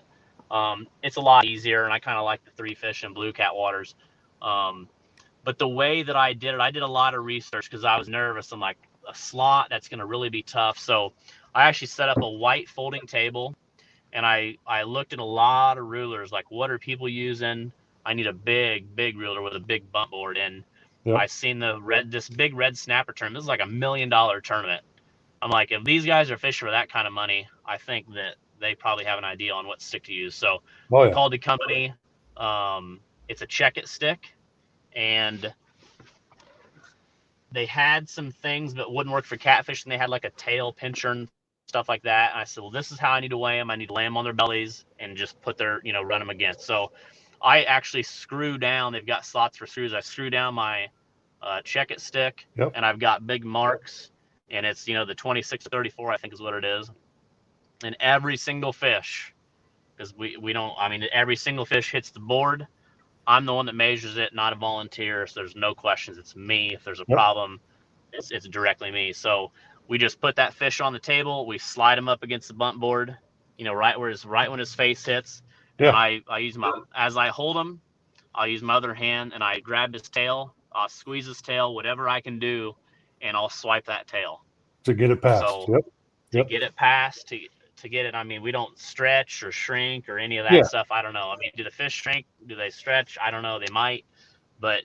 It's a lot easier, and I kind of like the 3 fish in blue cat waters. But the way that I did it, I did a lot of research because I was nervous. I'm like, a slot, that's going to really be tough. So I actually set up a white folding table, and I looked at a lot of rulers, like what are people using. I need a big ruler with a big bump board. And I Yep. seen this big red snapper tournament. This is like $1 million tournament. I'm like, if these guys are fishing for that kind of money, I think that they probably have an idea on what stick to use. So Oh I yeah. called the company. It's a check it stick, and they had some things that wouldn't work for catfish, and they had like a tail pincher and stuff like that. And I said, well, this is how I need to weigh them. I need to lay them on their bellies and just put run them against. So I actually screw down. They've got slots for screws. I screw down my check it stick, Yep. and I've got big marks, and it's the 2634, I think is what it is. And every single fish, because we don't. I mean, every single fish hits the board. I'm the one that measures it, not a volunteer. So there's no questions. It's me. If there's a Yep. problem, it's directly me. So we just put that fish on the table. We slide him up against the bunt board, right when his face hits. And then Yeah. I use as I hold him, I'll use my other hand and I grab his tail. I'll squeeze his tail, whatever I can do, and I'll swipe that tail. To get it passed. So Yep. to Yep. get it past, to get it, I mean, we don't stretch or shrink or any of that Yeah. stuff. I don't know. I mean, do the fish shrink? Do they stretch? I don't know. They might, but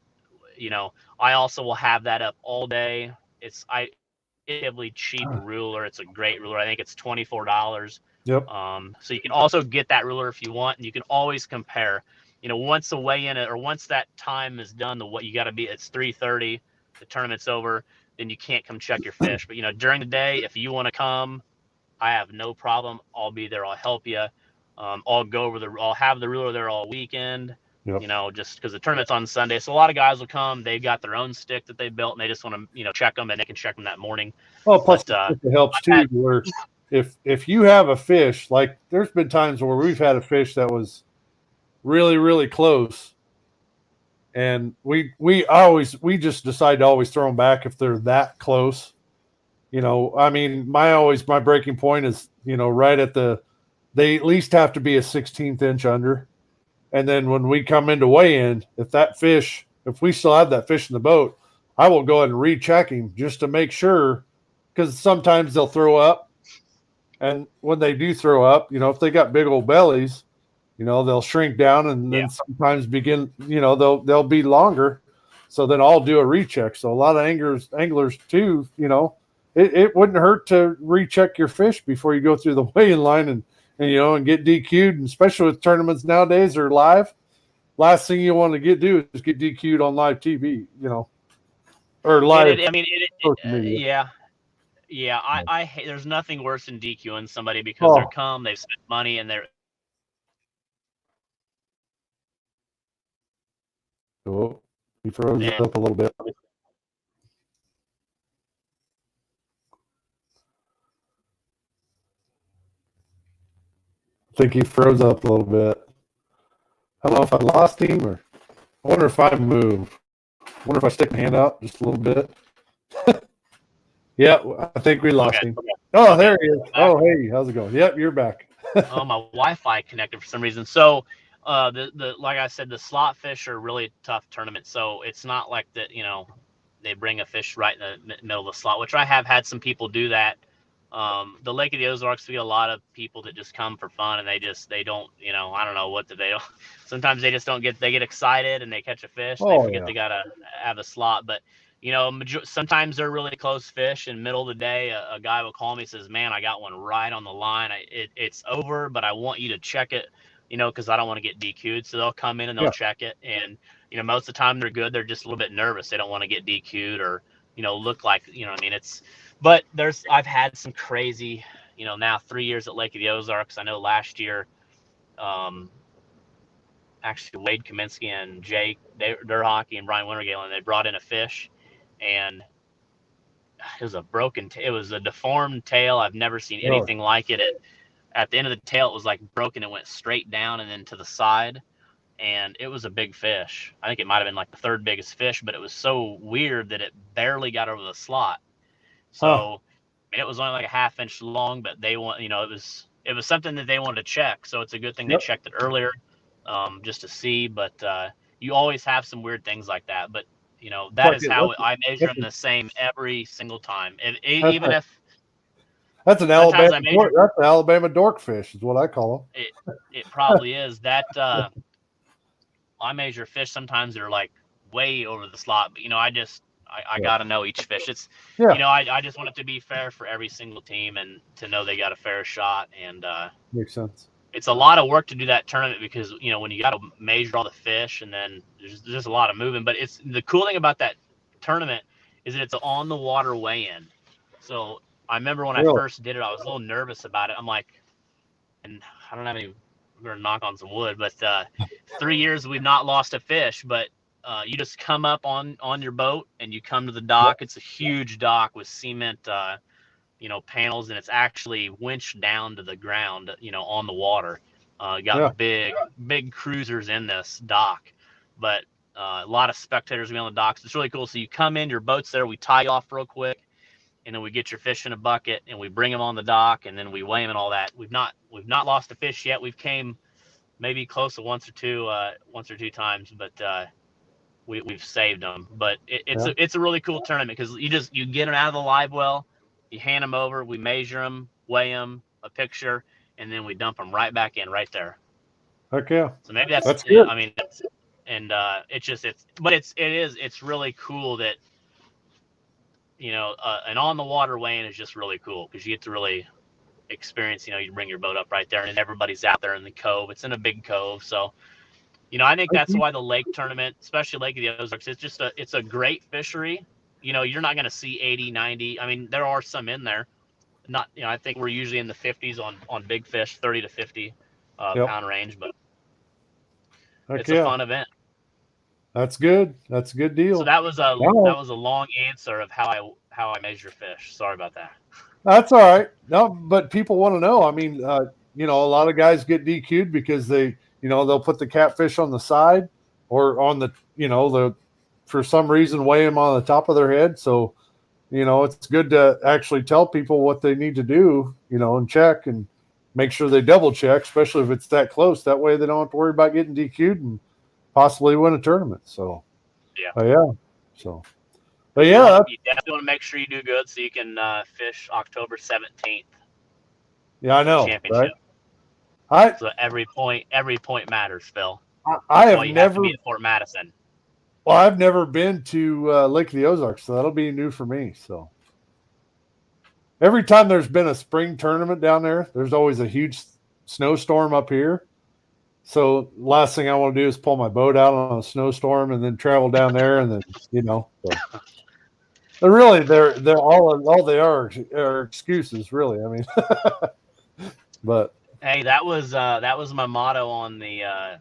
I also will have that up all day. It's relatively cheap ruler. It's a great ruler. I think it's $24. Yep. So you can also get that ruler if you want, and you can always compare. Once the weigh in, or once that time is done, what you got to be, it's 3:30. The tournament's over, then you can't come check your fish. But during the day, if you want to come, I have no problem. I'll be there. I'll help you. I'll have the ruler there all weekend. Yep. Just because the tournament's on Sunday, so a lot of guys will come. They've got their own stick that they built, and they just want to check them, and they can check them that morning. Well, plus But it helps too, where if you have a fish, like there's been times where we've had a fish that was really, really close, and we just decide to always throw them back if they're that close. I mean, my breaking point is, right at they at least have to be a 16th inch under. And then when we come into weigh in, if we still have that fish in the boat, I will go ahead and recheck him just to make sure, because sometimes they'll throw up. And when they do throw up, if they got big old bellies, they'll shrink down, and then sometimes they'll be longer. So then I'll do a recheck. So a lot of anglers too, it wouldn't hurt to recheck your fish before you go through the weigh-in line and get DQ'd. And especially with tournaments nowadays or live, last thing you want to do is get DQ'd on live TV, or live. Yeah. I hate. There's nothing worse than DQing somebody because they've spent money, and they're. Oh, he froze up a little bit. I think he froze up a little bit. I don't know if I lost him, or I wonder if I move. I wonder if I stick my hand out just a little bit. Yeah, I think we lost him. Okay. Oh, there he is. Oh, hey, how's it going? Yep, you're back. Oh, my Wi-Fi connected for some reason. So, like I said, the slot fish are really tough tournaments. So it's not like that. They bring a fish right in the middle of the slot, which I have had some people do that. The Lake of the Ozarks, we get a lot of people that just come for fun, and they don't, I don't know what they don't. Sometimes they just don't they get excited and they catch a fish. And they forget they gotta have a slot, but. Sometimes they're really close fish. In the middle of the day, a guy will call me and says, man, I got one right on the line. It's over, but I want you to check it. because I don't want to get DQ'd. So they'll come in and they'll check it. And, most of the time they're good. They're just a little bit nervous. They don't want to get DQ'd or, look like, what I mean? But I've had some crazy, now 3 years at Lake of the Ozarks. I know last year, actually Wade Kaminsky and Jake Durhockey and Brian Wintergale, and they brought in a fish, and it was it was a deformed tail. I've never seen anything like it. At the end of the tail, it was like broken and went straight down and then to the side, and it was a big fish. I think it might have been like the third biggest fish, but it was so weird that it barely got over the slot. So it was only like a half-inch long, but they want, it was something that they wanted to check. So it's a good thing they checked it earlier, just to see. But you always have some weird things like that. But that is how I measure them the same every single time. Even if that's an Alabama that's an Alabama dorkfish is what I call them. It probably is. That I measure fish sometimes that are like way over the slot, but I got to know each fish. It's I just want it to be fair for every single team and to know they got a fair shot. And makes sense. It's a lot of work to do that tournament because when you got to measure all the fish and then there's just a lot of moving. But it's the cool thing about that tournament is that it's on the water weigh-in. So I remember when I first did it, I was a little nervous about it. I'm like, and I don't have any. We're gonna knock on some wood, but 3 years we've not lost a fish. But you just come up on your boat and you come to the dock. It's a huge dock with cement, panels, and it's actually winched down to the ground, on the water. Got big cruisers in this dock, but a lot of spectators will be on the docks. It's really cool. So you come in, your boat's there. We tie you off real quick, and then we get your fish in a bucket and we bring them on the dock, and then we weigh them and all that. We've not lost a fish yet. We've came maybe close to once or two times, but we've saved them. But it's a really cool tournament because you get them out of the live well, you hand them over, we measure them, weigh them, a picture, and then we dump them right back in right there. Heck yeah! So maybe that's good. I mean, it's really cool that an on the water weigh-in is just really cool because you get to really experience. You bring your boat up right there, and everybody's out there in the cove. It's in a big cove, so. I think that's why the lake tournament, especially Lake of the Ozarks, it's a great fishery. You're not going to see 80, 90. I mean, there are some in there. Not, I think we're usually in the 50s on big fish, 30 to 50 pound range, but it's a fun event. That's good. That's a good deal. So that was a long answer of how I measure fish. Sorry about that. That's all right. No, but people want to know. I mean, a lot of guys get DQ'd because they'll put the catfish on the side or on the, for some reason, weigh them on the top of their head. So, it's good to actually tell people what they need to do, and check and make sure they double check, especially if it's that close. That way they don't have to worry about getting DQ'd and possibly win a tournament. So, So, but you definitely want to make sure you do good so you can fish October 17th. Yeah, I know. Championship. Right? So every point matters, Phil. I have never to be at Fort Madison. Well, I've never been to Lake of the Ozarks, so that'll be new for me. So every time there's been a spring tournament down there, there's always a huge snowstorm up here. So last thing I want to do is pull my boat out on a snowstorm and then travel down there, and then So. But really, they're all they are excuses, really. I mean, but hey, that was my motto on the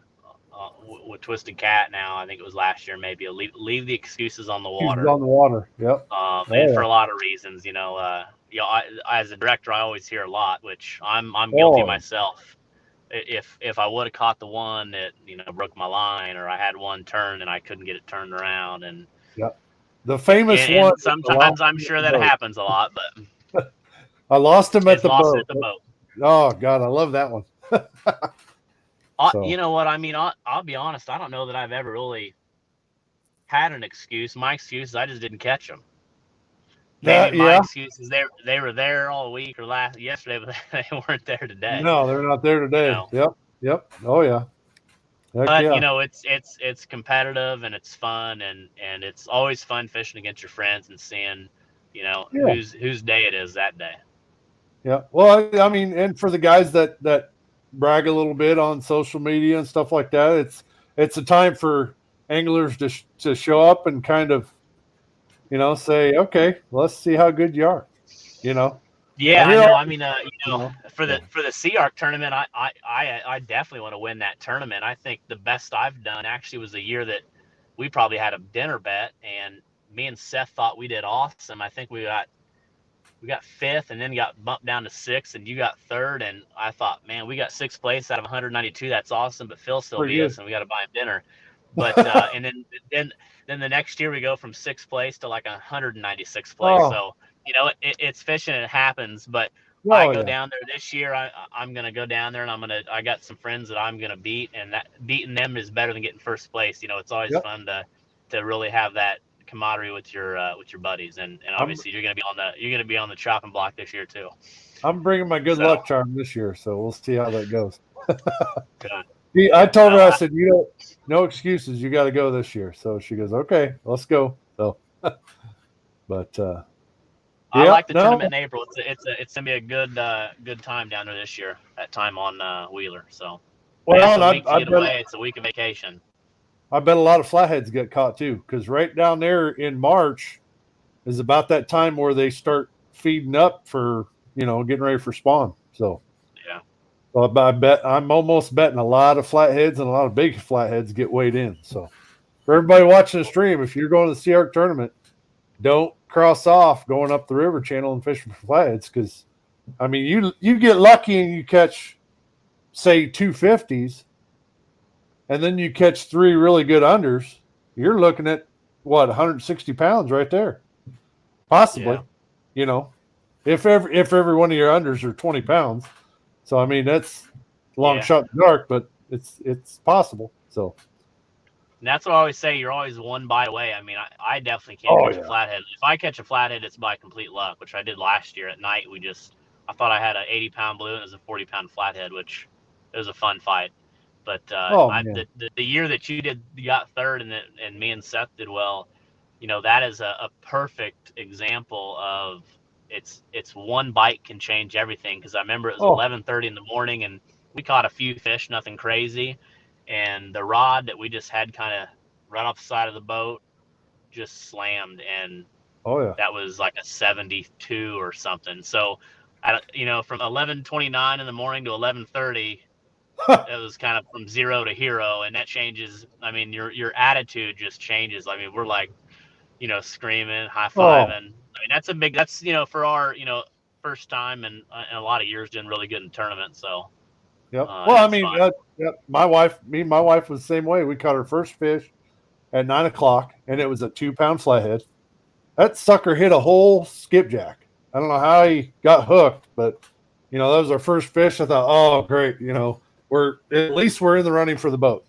with Twisted Cat. Now I think it was last year, maybe leave the excuses on the water. On the water, yep. And for a lot of reasons, as a director, I always hear a lot, which I'm guilty myself. If I would have caught the one that broke my line, or I had one turn and I couldn't get it turned around, and the famous and one. Sometimes I'm sure that happens a lot, but I lost him at the boat. At the boat. Oh God, I love that one. You know what I mean? I'll be honest. I don't know that I've ever really had an excuse. My excuse is I just didn't catch them. Maybe my excuse is they were there all week or yesterday, but they weren't there today. No, they're not there today. Yep. Oh yeah. But it's competitive and it's fun and it's always fun fishing against your friends and seeing whose day it is that day. Yeah. Well, I mean, and for the guys that brag a little bit on social media and stuff like that. It's a time for anglers to show up and kind of, say, okay, let's see how good you are. I Yeah, I hear, know. I mean, for yeah, the Sea Arc tournament, I definitely want to win that tournament. I think the best I've done actually was a year that we probably had a dinner bet, and me and Seth thought we did awesome. I think we got fifth, and then got bumped down to sixth, and you got third. And I thought, man, we got sixth place out of 192. That's awesome. But Phil still pretty beat good. us, and we got to buy him dinner. But and then the next year we go from sixth place to like 196th place. Oh, So it's fishing, and it happens. But I oh go yeah, down there this year. I'm gonna go down there, and I got some friends that I'm gonna beat, and that beating them is better than getting first place. It's always yep. fun to really have that camaraderie with your buddies, and I'm obviously you're gonna be on the chopping block this year too. I'm bringing my good So luck charm this year, so we'll see how that goes. good. I told her, Well, I said, no excuses. You got to go this year. So she goes, okay, let's go. So, but I yeah, like the no, tournament in April. It's gonna be a good time down there this year. That time on Wheeler. So man, well, it's and a week to I get bet away. It's a week of vacation. I bet a lot of flatheads get caught too, because right down there in March is about that time where they start feeding up for getting ready for spawn. So, Yeah. I bet I'm almost betting a lot of flatheads and a lot of big flatheads get weighed in. So for everybody watching the stream, if you're going to the Sea Arc tournament, don't cross off going up the river channel and fishing for flatheads, because I mean you get lucky and you catch say 250s, and then you catch three really good unders. You're looking at what 160 pounds right there, Yeah. possibly. You know, if every one of your unders are 20 pounds. So I mean that's long Yeah. shot in the dark, but it's possible. So And that's what I always say. You're always one bite away. I mean, I definitely can't oh catch a yeah, flathead. If I catch a flathead, it's by complete luck, which I did last year at night. I thought I had an 80-pound blue and it was a 40-pound flathead, which it was a fun fight. But oh man, the year that you got third, and me and Seth did well. That is a perfect example of it's one bite can change everything. Because I remember it was oh 11:30 in the morning, and we caught a few fish, nothing crazy, and the rod that we just had kind of right off the side of the boat just slammed, and oh yeah. that was like a 72 or something. So, from 11:29 in the morning to 11:30, it was kind of from zero to hero, and that changes. I mean, your attitude just changes. I mean, we're like, screaming, high Oh fiving. I mean, that's for our first time in a lot of years doing really good in tournaments. So yep. Well, I it's mean, fun. yep. My wife was the same way. We caught her first fish at 9 o'clock, and it was a 2 pound flathead. That sucker hit a whole skipjack. I don't know how he got hooked, but that was our first fish. I thought, oh great, we're at least we're in the running for the boat.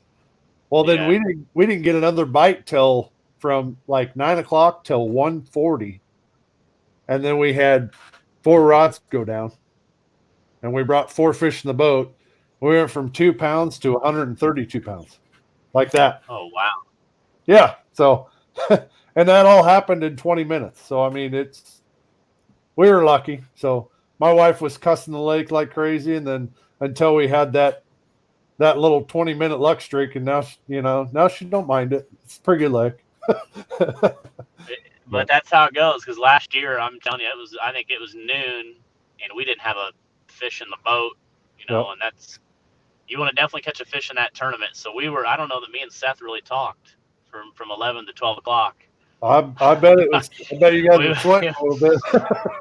Well, then Yeah. we didn't get another bite till from like 9 o'clock till 1:40, and then we had four rods go down, and we brought four fish in the boat. We went from 2 pounds to 132 pounds, like that. Oh wow. Yeah. So, and that all happened in 20 minutes. So I mean, we were lucky. So my wife was cussing the lake like crazy, and then until we had that little 20-minute luck streak, and now she don't mind it. It's a pretty good lake. But But that's how it goes. Because last year, I'm telling you, I think it was noon, and we didn't have a fish in the boat. yep. And that's you want to definitely catch a fish in that tournament. So we were. I don't know that me and Seth really talked from 11 to 12 o'clock. I bet it was. I bet you guys we were sweating a little bit.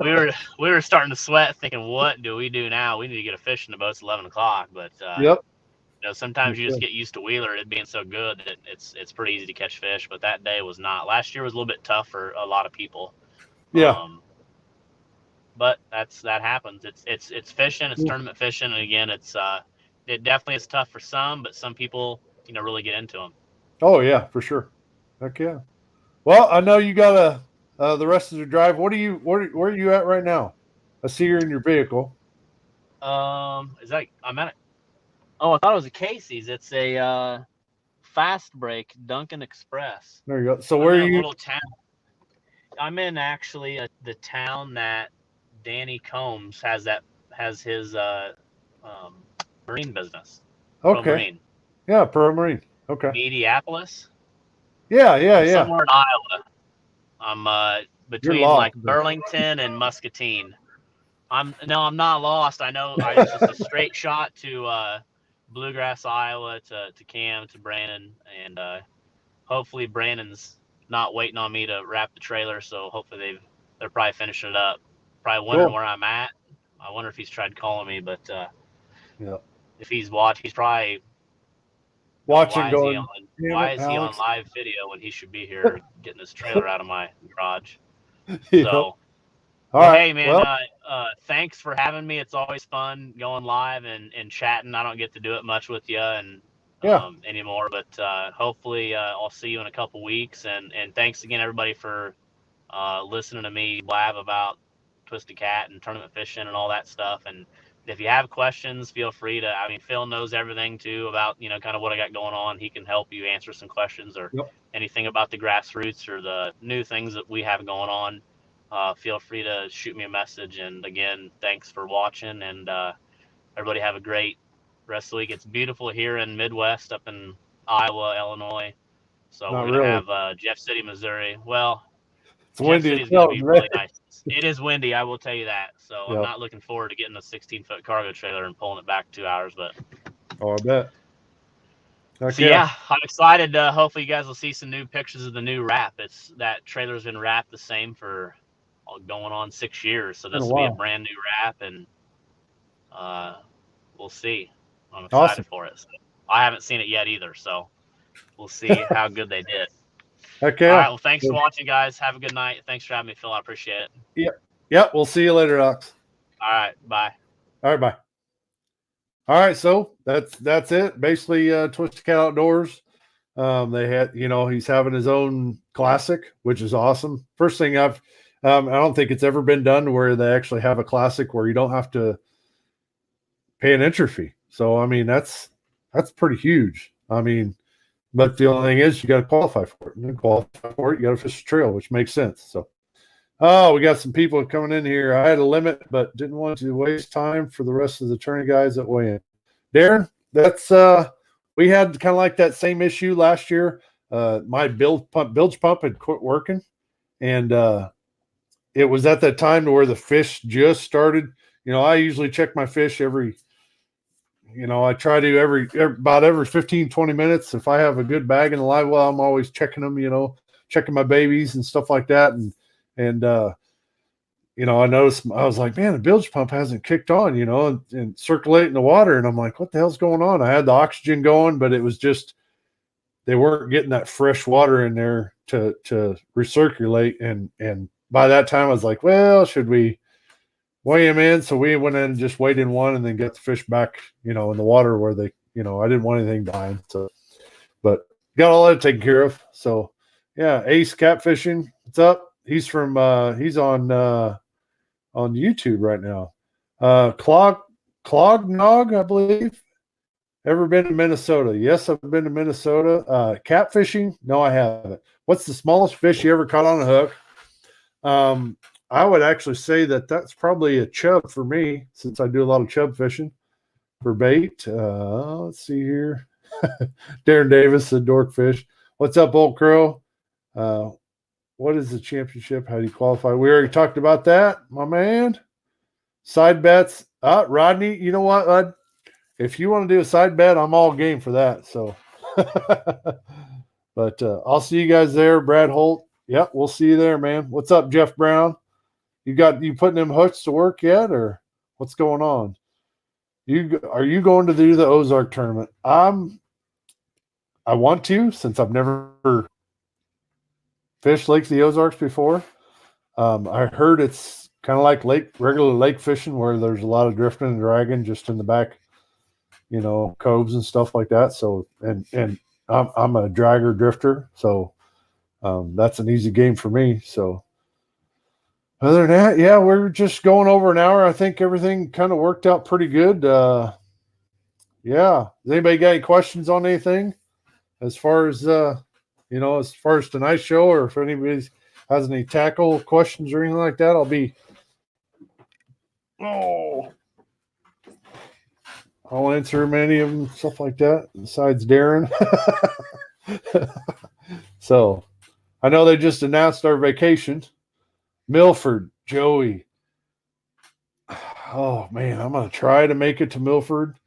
we were we were starting to sweat, thinking, what do we do now? We need to get a fish in the boat. It's 11 o'clock. But Yep. sometimes you just get used to Wheeler, it being so good that it's pretty easy to catch fish. But that day was not. Last year was a little bit tough for a lot of people. Yeah. But that happens. It's fishing. It's tournament fishing, and again, it definitely is tough for some, but some people really get into them. Oh yeah, for sure. Heck yeah. Well, I know you got the rest of the drive. Where are you at right now? I see you're in your vehicle. Is that I'm at it? Oh, I thought it was a Casey's. It's a fast break Dunkin' Express. There you go. So I'm where in are a you? little town. I'm in actually the town that Danny Combs has his um, marine business. Pro Okay. Marine. Yeah, Pro Marine. Okay. Mediapolis. Yeah. Somewhere in Iowa. I'm You're between lost. like Burlington and Muscatine. I'm not lost. I know it's just a straight shot to Bluegrass, Iowa, to Cam, to Brandon, and hopefully Brandon's not waiting on me to wrap the trailer. So hopefully they're probably finishing it up. Probably wondering Cool. where I'm at. I wonder if he's tried calling me, but Yeah. if he's watched, he's probably Watching going, damn why it, is he on Alex. live video when he should be here getting his trailer out of my garage? Yep. So, All well, right. hey man, Well, thanks for having me. It's always fun going live and chatting. I don't get to do it much with you and yeah. anymore, but hopefully I'll see you in a couple weeks. And thanks again everybody for listening to me blab about Twisted Cat and tournament fishing and all that stuff. And if you have questions, feel free to. I mean, Phil knows everything too about kind of what I got going on. He can help you answer some questions or Yep. anything about the grassroots or the new things that we have going on. Feel free to shoot me a message. And again, thanks for watching. And everybody have a great rest of the week. It's beautiful here in Midwest, up in Iowa, Illinois. So Not we're gonna really. have Jeff City, Missouri. Well, It's Jeff windy City as is going to hell be today. really nice. It is windy, I will tell you that. So I'm Yep. not looking forward to getting a 16-foot cargo trailer and pulling it back 2 hours. But Oh, I bet. so yeah, I'm excited. Hopefully you guys will see some new pictures of the new wrap. It's that trailer's been wrapped the same for going on 6 years. So this will be a brand new wrap, and we'll see. I'm excited for it. So I haven't seen it yet either. So we'll see how good they did. Okay. All right. Well, thanks for watching, guys. Have a good night. Thanks for having me, Phil. I appreciate it. Yep. We'll see you later, Alex. All right. Bye. All right. Bye. All right. So that's it. Basically, Twisted Cat Outdoors. They had, he's having his own classic, which is awesome. First thing I don't think it's ever been done where they actually have a classic where you don't have to pay an entry fee. So, I mean, that's pretty huge. I mean, but the only thing is you got to qualify for it. And to qualify for it, you got to fish the trail, which makes sense. So, we got some people coming in here. I had a limit, but didn't want to waste time for the rest of the tourney guys that weigh in. Darren, that's we had kind of like that same issue last year. My bilge pump had quit working, and it was at that time to where the fish just started. I usually check my fish I try to about every 15, 20 minutes. If I have a good bag in the live well, I'm always checking them, checking my babies and stuff like that. And I noticed, I was like, man, the bilge pump hasn't kicked on, and circulating the water. And I'm like, what the hell's going on? I had the oxygen going, but it was just, they weren't getting that fresh water in there to recirculate. And by that time I was like, well, should we weigh him in? So we went in and just weighed in one and then got the fish back, in the water where they, I didn't want anything dying. So, but got all that taken care of. So yeah, Ace Catfishing, what's up? He's from, he's on YouTube right now. Clognog, I believe. Ever been to Minnesota? Yes, I've been to Minnesota. Catfishing? No, I haven't. What's the smallest fish you ever caught on a hook? I would actually say that's probably a chub for me, since I do a lot of chub fishing for bait. Let's see here. Darren Davis, the Dorkfish. What's up, Old Crow? What is the championship? How do you qualify? We already talked about that, my man. Side bets. Rodney, you know what, bud? If you want to do a side bet, I'm all game for that. So, but I'll see you guys there. Brad Holt. Yep, we'll see you there, man. What's up, Jeff Brown? You putting them hooks to work yet, or what's going on? Are you going to do the Ozark tournament? I want to, since I've never fished Lake the Ozarks before. I heard it's kind of like regular lake fishing, where there's a lot of drifting and dragging just in the back, coves and stuff like that. So, and I'm a dragger drifter, so that's an easy game for me. So, other than that, yeah, we're just going over an hour. I think everything kind of worked out pretty good. Yeah. Has anybody got any questions on anything as far as as far as tonight's show, or if anybody has any tackle questions or anything like that, I'll I'll answer many of them, stuff like that, besides Darren. So I know they just announced our vacation. Milford, Joey. Oh man, I'm gonna try to make it to Milford.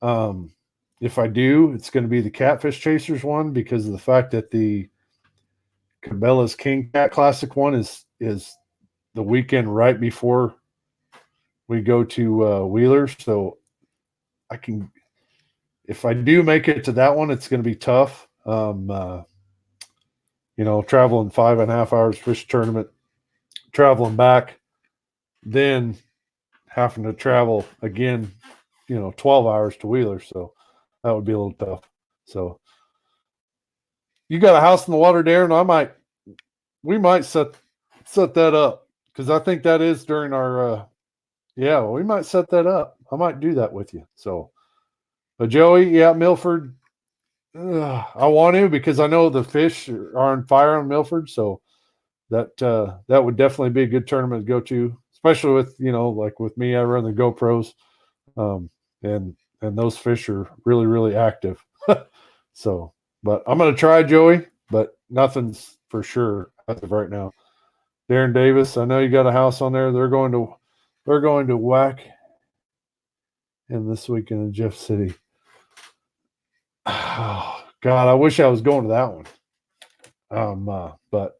Um, if I do, it's going to be the Catfish Chasers one because of the fact that the Cabela's King Cat Classic one is the weekend right before we go to Wheeler. So I can, if I do make it to that one, it's going to be tough. Traveling 5.5 hours fish tournament, traveling back, then having to travel again, 12 hours to Wheeler. So that would be a little tough. So you got a house in the water, Darren? We might set that up because I think that is during our, we might set that up. I might do that with you. So, but Joey, yeah, Milford, I want to because I know the fish are on fire on Milford. So that would definitely be a good tournament to go to, especially with, like with me, I run the GoPros, and those fish are really, really active. So, but I'm going to try, Joey, but nothing's for sure as of right now. Darren Davis, I know you got a house on there. They're going to whack in this weekend in Jeff City. Oh, God, I wish I was going to that one. But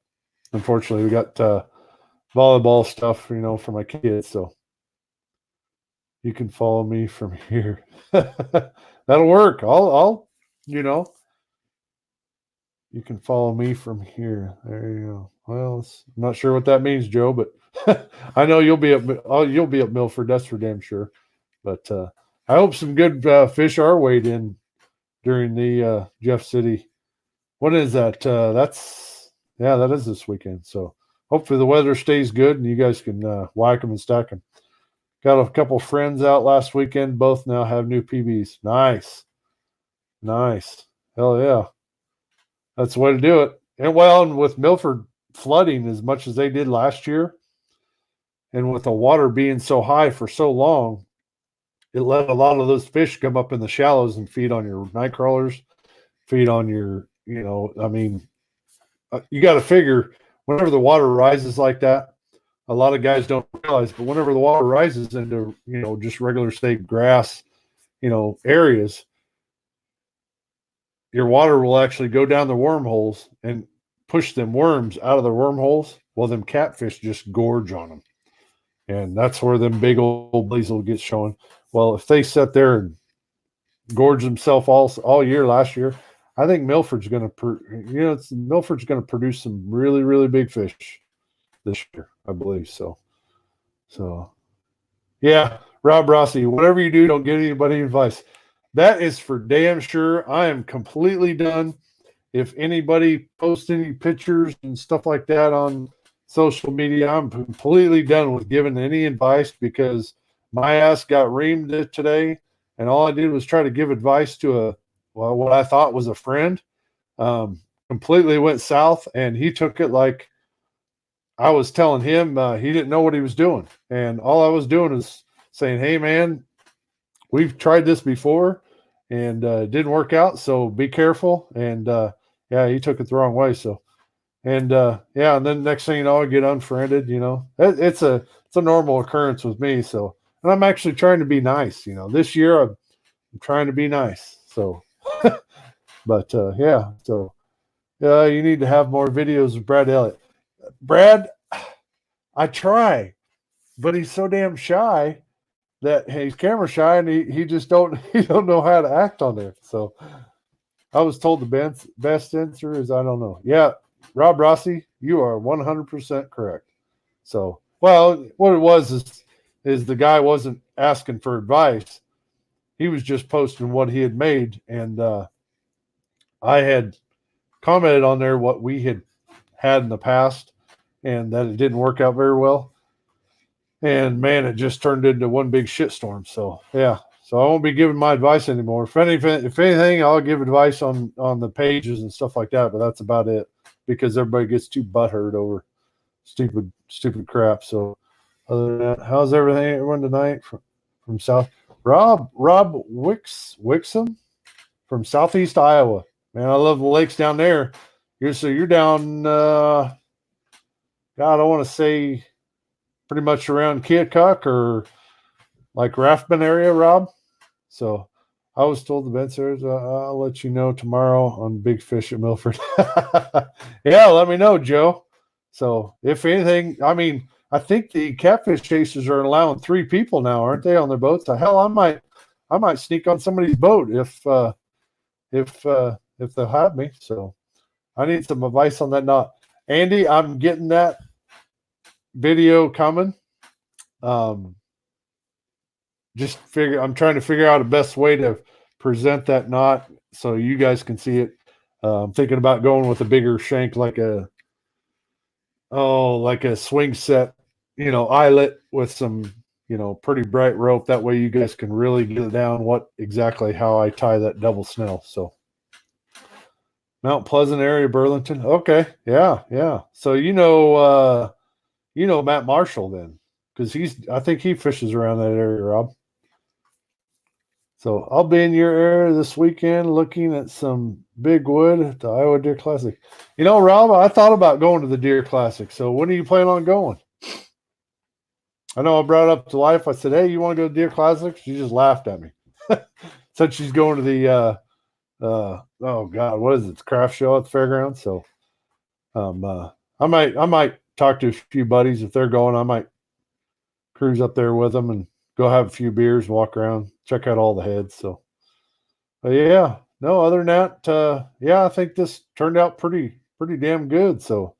unfortunately, we got volleyball stuff, for my kids. So you can follow me from here. That'll work. I'll, you can follow me from here. There you go. Well, I'm not sure what that means, Joe, but I know you'll be at Milford. That's for damn sure. But I hope some good fish are weighed in during the Jeff City. What is that? That is this weekend. So hopefully the weather stays good and you guys can whack them and stack them. Got a couple friends out last weekend. Both now have new PBs. Nice. Hell yeah. That's the way to do it. And with Milford flooding as much as they did last year, and with the water being so high for so long, it let a lot of those fish come up in the shallows and feed on your night crawlers, feed on your, you got to figure whenever the water rises like that, a lot of guys don't realize, but whenever the water rises into, just regular state grass, areas, your water will actually go down the wormholes and push them worms out of the wormholes. Well, them catfish just gorge on them. And that's where them big old blaze will get showing. Well, if they sit there and gorge themselves all year last year, I think Milford's going to produce some really, really big fish this year, I believe. So yeah, Rob Rossi, whatever you do, don't give anybody advice. That is for damn sure. I am completely done. If anybody posts any pictures and stuff like that on social media, I'm completely done with giving any advice because my ass got reamed today, and all I did was try to give advice to what I thought was a friend. Completely went south, and he took it like I was telling him he didn't know what he was doing. And all I was doing is saying, hey, man, we've tried this before, and it didn't work out, so be careful. And he took it the wrong way. So, and and then next thing you know, I get unfriended. It's a normal occurrence with me. So, and I'm actually trying to be nice. This year I'm trying to be nice. So, but so you need to have more videos of Brad Elliott. Brad, I try, but he's so damn shy that he's camera shy and he just don't know how to act on there. So I was told the best answer is I don't know. Yeah, Rob Rossi, you are 100% correct. So, well, what it was is the guy wasn't asking for advice. He was just posting what he had made, and I had commented on there what we had in the past and that it didn't work out very well. And man, it just turned into one big shitstorm. So yeah, so I won't be giving my advice anymore. If anything, I'll give advice on the pages and stuff like that. But that's about it because everybody gets too butthurt over stupid crap. So other than that, how's everything, everyone tonight from South? Rob Wixom from Southeast Iowa. Man, I love the lakes down there. You're down. God, I want to say pretty much around Keokuk or like Rathbun area, Rob. So I was told the Ben says I'll let you know tomorrow on Big Fish at Milford. Yeah, let me know, Joe. So if anything, I mean, I think the catfish chasers are allowing 3 people now, aren't they, on their boats? Hell, I might sneak on somebody's boat if they'll have me. So I need some advice on that knot. Andy, I'm getting that video coming. I'm trying to figure out the best way to present that knot so you guys can see it. I'm thinking about going with a bigger shank, like a swing set, eyelet with some, pretty bright rope. That way you guys can really get it down exactly how I tie that double snell. So Mount Pleasant area, Burlington. Okay. Yeah. So, Matt Marshall then, because I think he fishes around that area, Rob. So I'll be in your area this weekend looking at some big wood at the Iowa Deer Classic. Rob, I thought about going to the Deer Classic. So when do you plan on going? I know I brought it up to life. I said, hey, you want to go to Deer Classic? She just laughed at me. Said she's going to the, oh God, what is it? It's craft show at the fairgrounds. So I might talk to a few buddies. If they're going, I might cruise up there with them and go have a few beers and walk around, check out all the heads. So, but yeah, no, other than that, I think this turned out pretty damn good. So,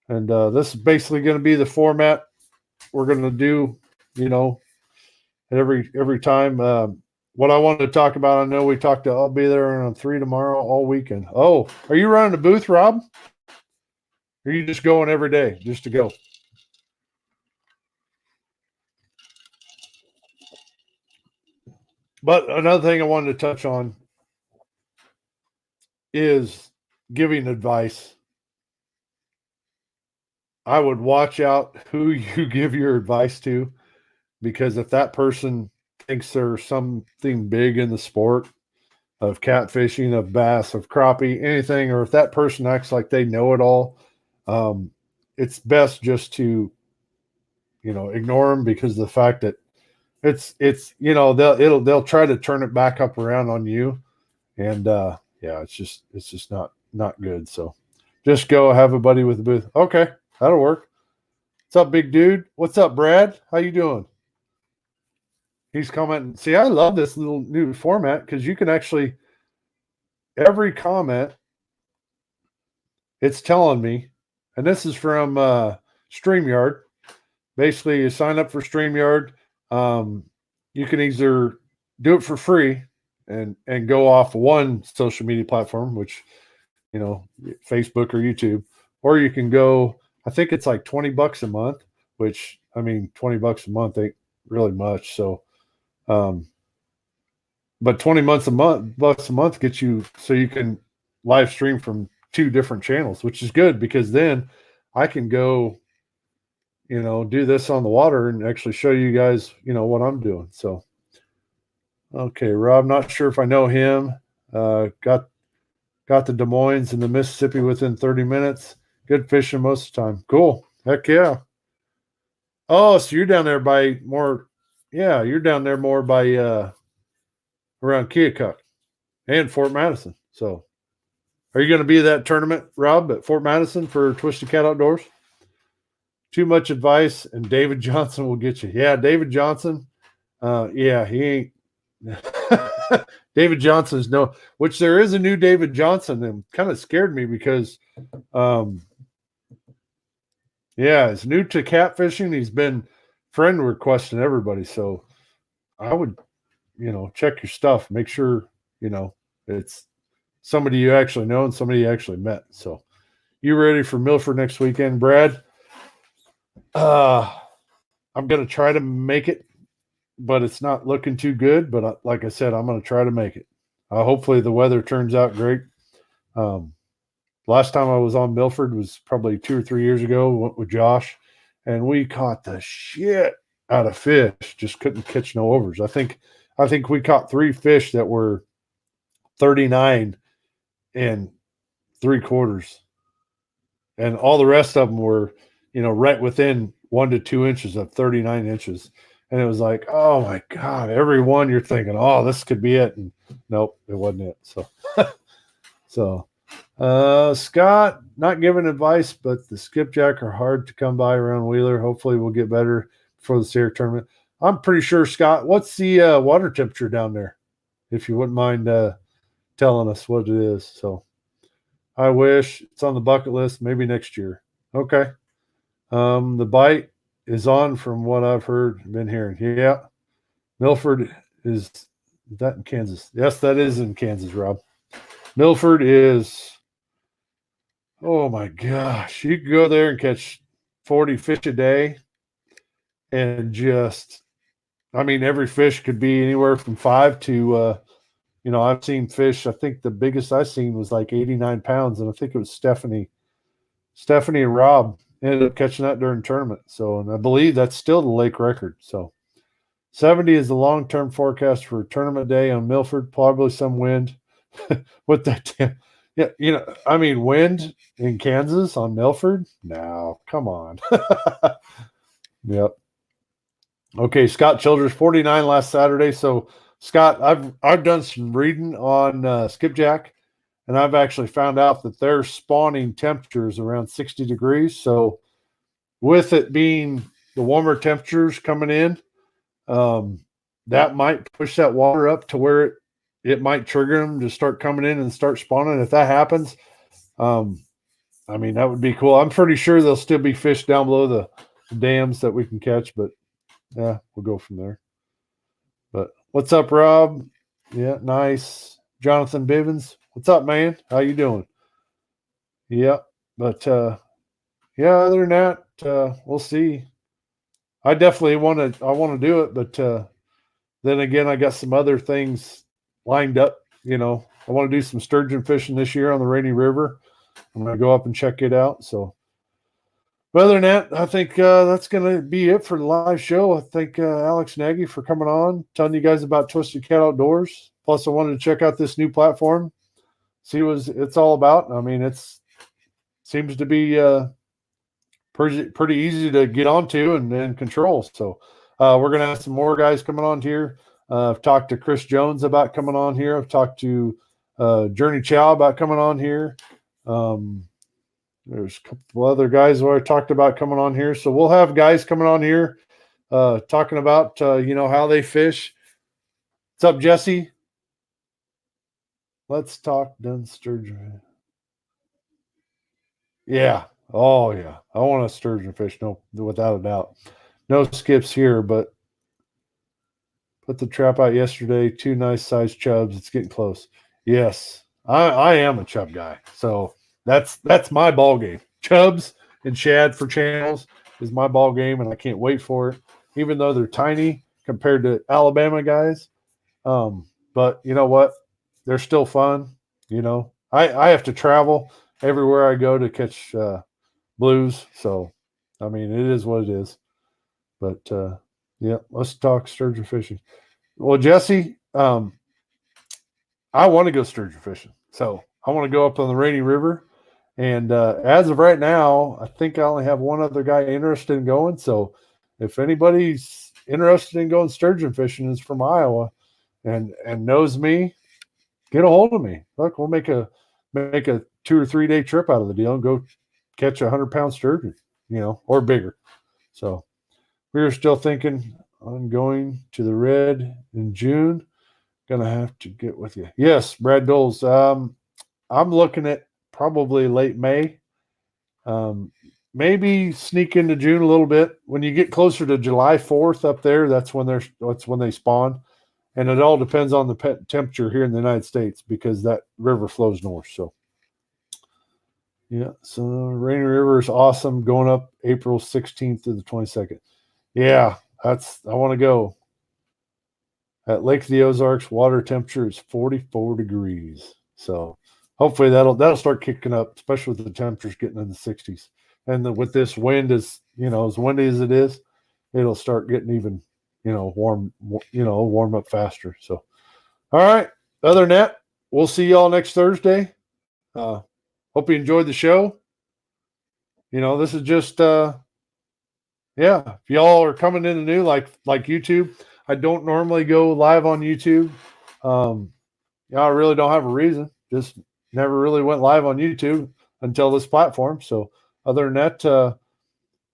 and this is basically going to be the format we're going to do, every time. What I wanted to talk about, I know I'll be there on 3 tomorrow all weekend. Oh, are you running a booth, Rob? Or are you just going every day just to go? But another thing I wanted to touch on is giving advice. I would watch out who you give your advice to, because if that person thinks there's something big in the sport of catfishing, of bass, of crappie, anything, or if that person acts like they know it all, it's best just to, ignore them, because of the fact that they'll try to turn it back up around on you. And it's just not good. So just go have a buddy with the booth. Okay, that'll work. What's up, big dude? What's up, Brad? How you doing? He's commenting. See, I love this little new format, because you can actually, every comment, it's telling me, and this is from StreamYard. Basically, you sign up for StreamYard. You can either do it for free and go off one social media platform, which, Facebook or YouTube, or you can go, I think it's like $20 a month, which, I mean, $20 a month ain't really much. So, but bucks a month gets you so you can live stream from 2 different channels, which is good, because then I can go, do this on the water and actually show you guys, what I'm doing. So, okay, Rob, not sure if I know him. Got the Des Moines and the Mississippi within 30 minutes. Good fishing most of the time. Cool. Heck yeah. Oh, so you're down there by more. Yeah, you're down there more by around Keokuk and Fort Madison. So are you going to be at that tournament, Rob, at Fort Madison for Twisted Cat Outdoors? Too much advice and David Johnson will get you. Yeah, David Johnson. He ain't. David Johnson's which there is a new David Johnson, and kind of scared me because, he's new to catfishing. He's been friend requesting everybody. So I would, check your stuff, make sure, it's somebody you actually know and somebody you actually met. So you ready for Milford next weekend, Brad? I'm going to try to make it, but it's not looking too good. But like I said, I'm going to try to make it. Hopefully the weather turns out great. Last time I was on Milford was probably 2 or 3 years ago. Went with Josh, and we caught the shit out of fish. Just couldn't catch no overs. I think I think we caught 3 fish that were 39 and 3/4, and all the rest of them were, right within 1 to 2 inches of 39 inches. And it was like, oh my God, every one you're thinking, oh, this could be it. And nope, it wasn't it. So, Scott, not giving advice, but the skipjack are hard to come by around Wheeler. Hopefully we'll get better for the Sierra tournament. I'm pretty sure, Scott, what's the water temperature down there? If you wouldn't mind telling us what it is. So I wish it's on the bucket list, maybe next year. Okay. The bite is on from what I've heard, been hearing. Yeah. Milford is that in Kansas? Yes, that is in Kansas, Rob. Milford is, oh my gosh, you could go there and catch 40 fish a day and just, I mean, every fish could be anywhere from 5 to, I've seen fish. I think the biggest I've seen was like 89 pounds. And I think it was Stephanie and Rob ended up catching that during tournament. So, and I believe that's still the lake record. So 70 is the long-term forecast for tournament day on Milford, probably some wind with that. Yeah, I mean, wind in Kansas on Milford? No, come on. Yep. Okay, Scott Childress, 49 last Saturday. So, Scott, I've done some reading on skipjack, and I've actually found out that their spawning temperatures around 60 degrees. So, with it being the warmer temperatures coming in, that might push that water up to where it might trigger them to start coming in and start spawning. If that happens, I mean, that would be cool. I'm pretty sure there'll still be fish down below the dams that we can catch, but yeah, we'll go from there. But what's up, Rob? Yeah, nice. Jonathan Bivens, what's up, man? How you doing? Yeah, but yeah, other than that, we'll see. I definitely want to do it, but then again, I got some other things lined up. I want to do some sturgeon fishing this year on the Rainy River. I'm going to go up and check it out. So, but other than that, I think that's going to be it for the live show. I thank Alex Nagy for coming on, telling you guys about Twisted Cat Outdoors. Plus, I wanted to check out this new platform, see what it's all about. I mean, seems to be pretty easy to get onto and control. So, we're going to have some more guys coming on here. I've talked to Chris Jones about coming on here. I've talked to Journey Chow about coming on here. There's a couple other guys who I talked about coming on here. So we'll have guys coming on here talking about, how they fish. What's up, Jesse? Let's talk done sturgeon. Yeah. Oh, yeah. I want a sturgeon fish. No, without a doubt. No skips here, but put the trap out yesterday. 2 nice sized chubs. It's getting close. Yes, I am a chub guy. So that's my ball game. Chubs and shad for channels is my ball game, and I can't wait for it. Even though they're tiny compared to Alabama guys, but you know what? They're still fun. I have to travel everywhere I go to catch blues. So, I mean, it is what it is. But yeah, let's talk sturgeon fishing. Well, Jesse, I want to go sturgeon fishing. So I want to go up on the Rainy River. And as of right now, I think I only have one other guy interested in going. So if anybody's interested in going sturgeon fishing is from Iowa and knows me, get a hold of me. Look, we'll make a 2 or 3 day trip out of the deal and go catch 100-pound sturgeon, or bigger. So we were still thinking on going to the Red in June. Gonna have to get with you. Yes, Brad Doles. I'm looking at probably late May. Maybe sneak into June a little bit. When you get closer to July 4th up there, that's when they spawn. And it all depends on the temperature here in the United States because that river flows north. So yeah, so Rainy River is awesome. Going up April 16th to the 22nd. Yeah, I want to go. At Lake of the Ozarks, water temperature is 44 degrees. So hopefully that'll start kicking up, especially with the temperatures getting in the 60s. And with this wind as windy as it is, it'll start getting warm up faster. So, all right. Other than that, we'll see y'all next Thursday. Hope you enjoyed the show. This is just if y'all are coming in new like YouTube. I don't normally go live on YouTube. I really don't have a reason. Just never really went live on YouTube until this platform. So other than that,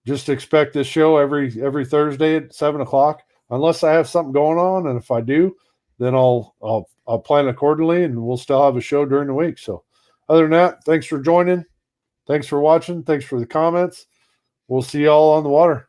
just expect this show every Thursday at 7:00, unless I have something going on. And if I do, then I'll plan accordingly, and we'll still have a show during the week. So other than that, thanks for joining. Thanks for watching. Thanks for the comments. We'll see y'all on the water.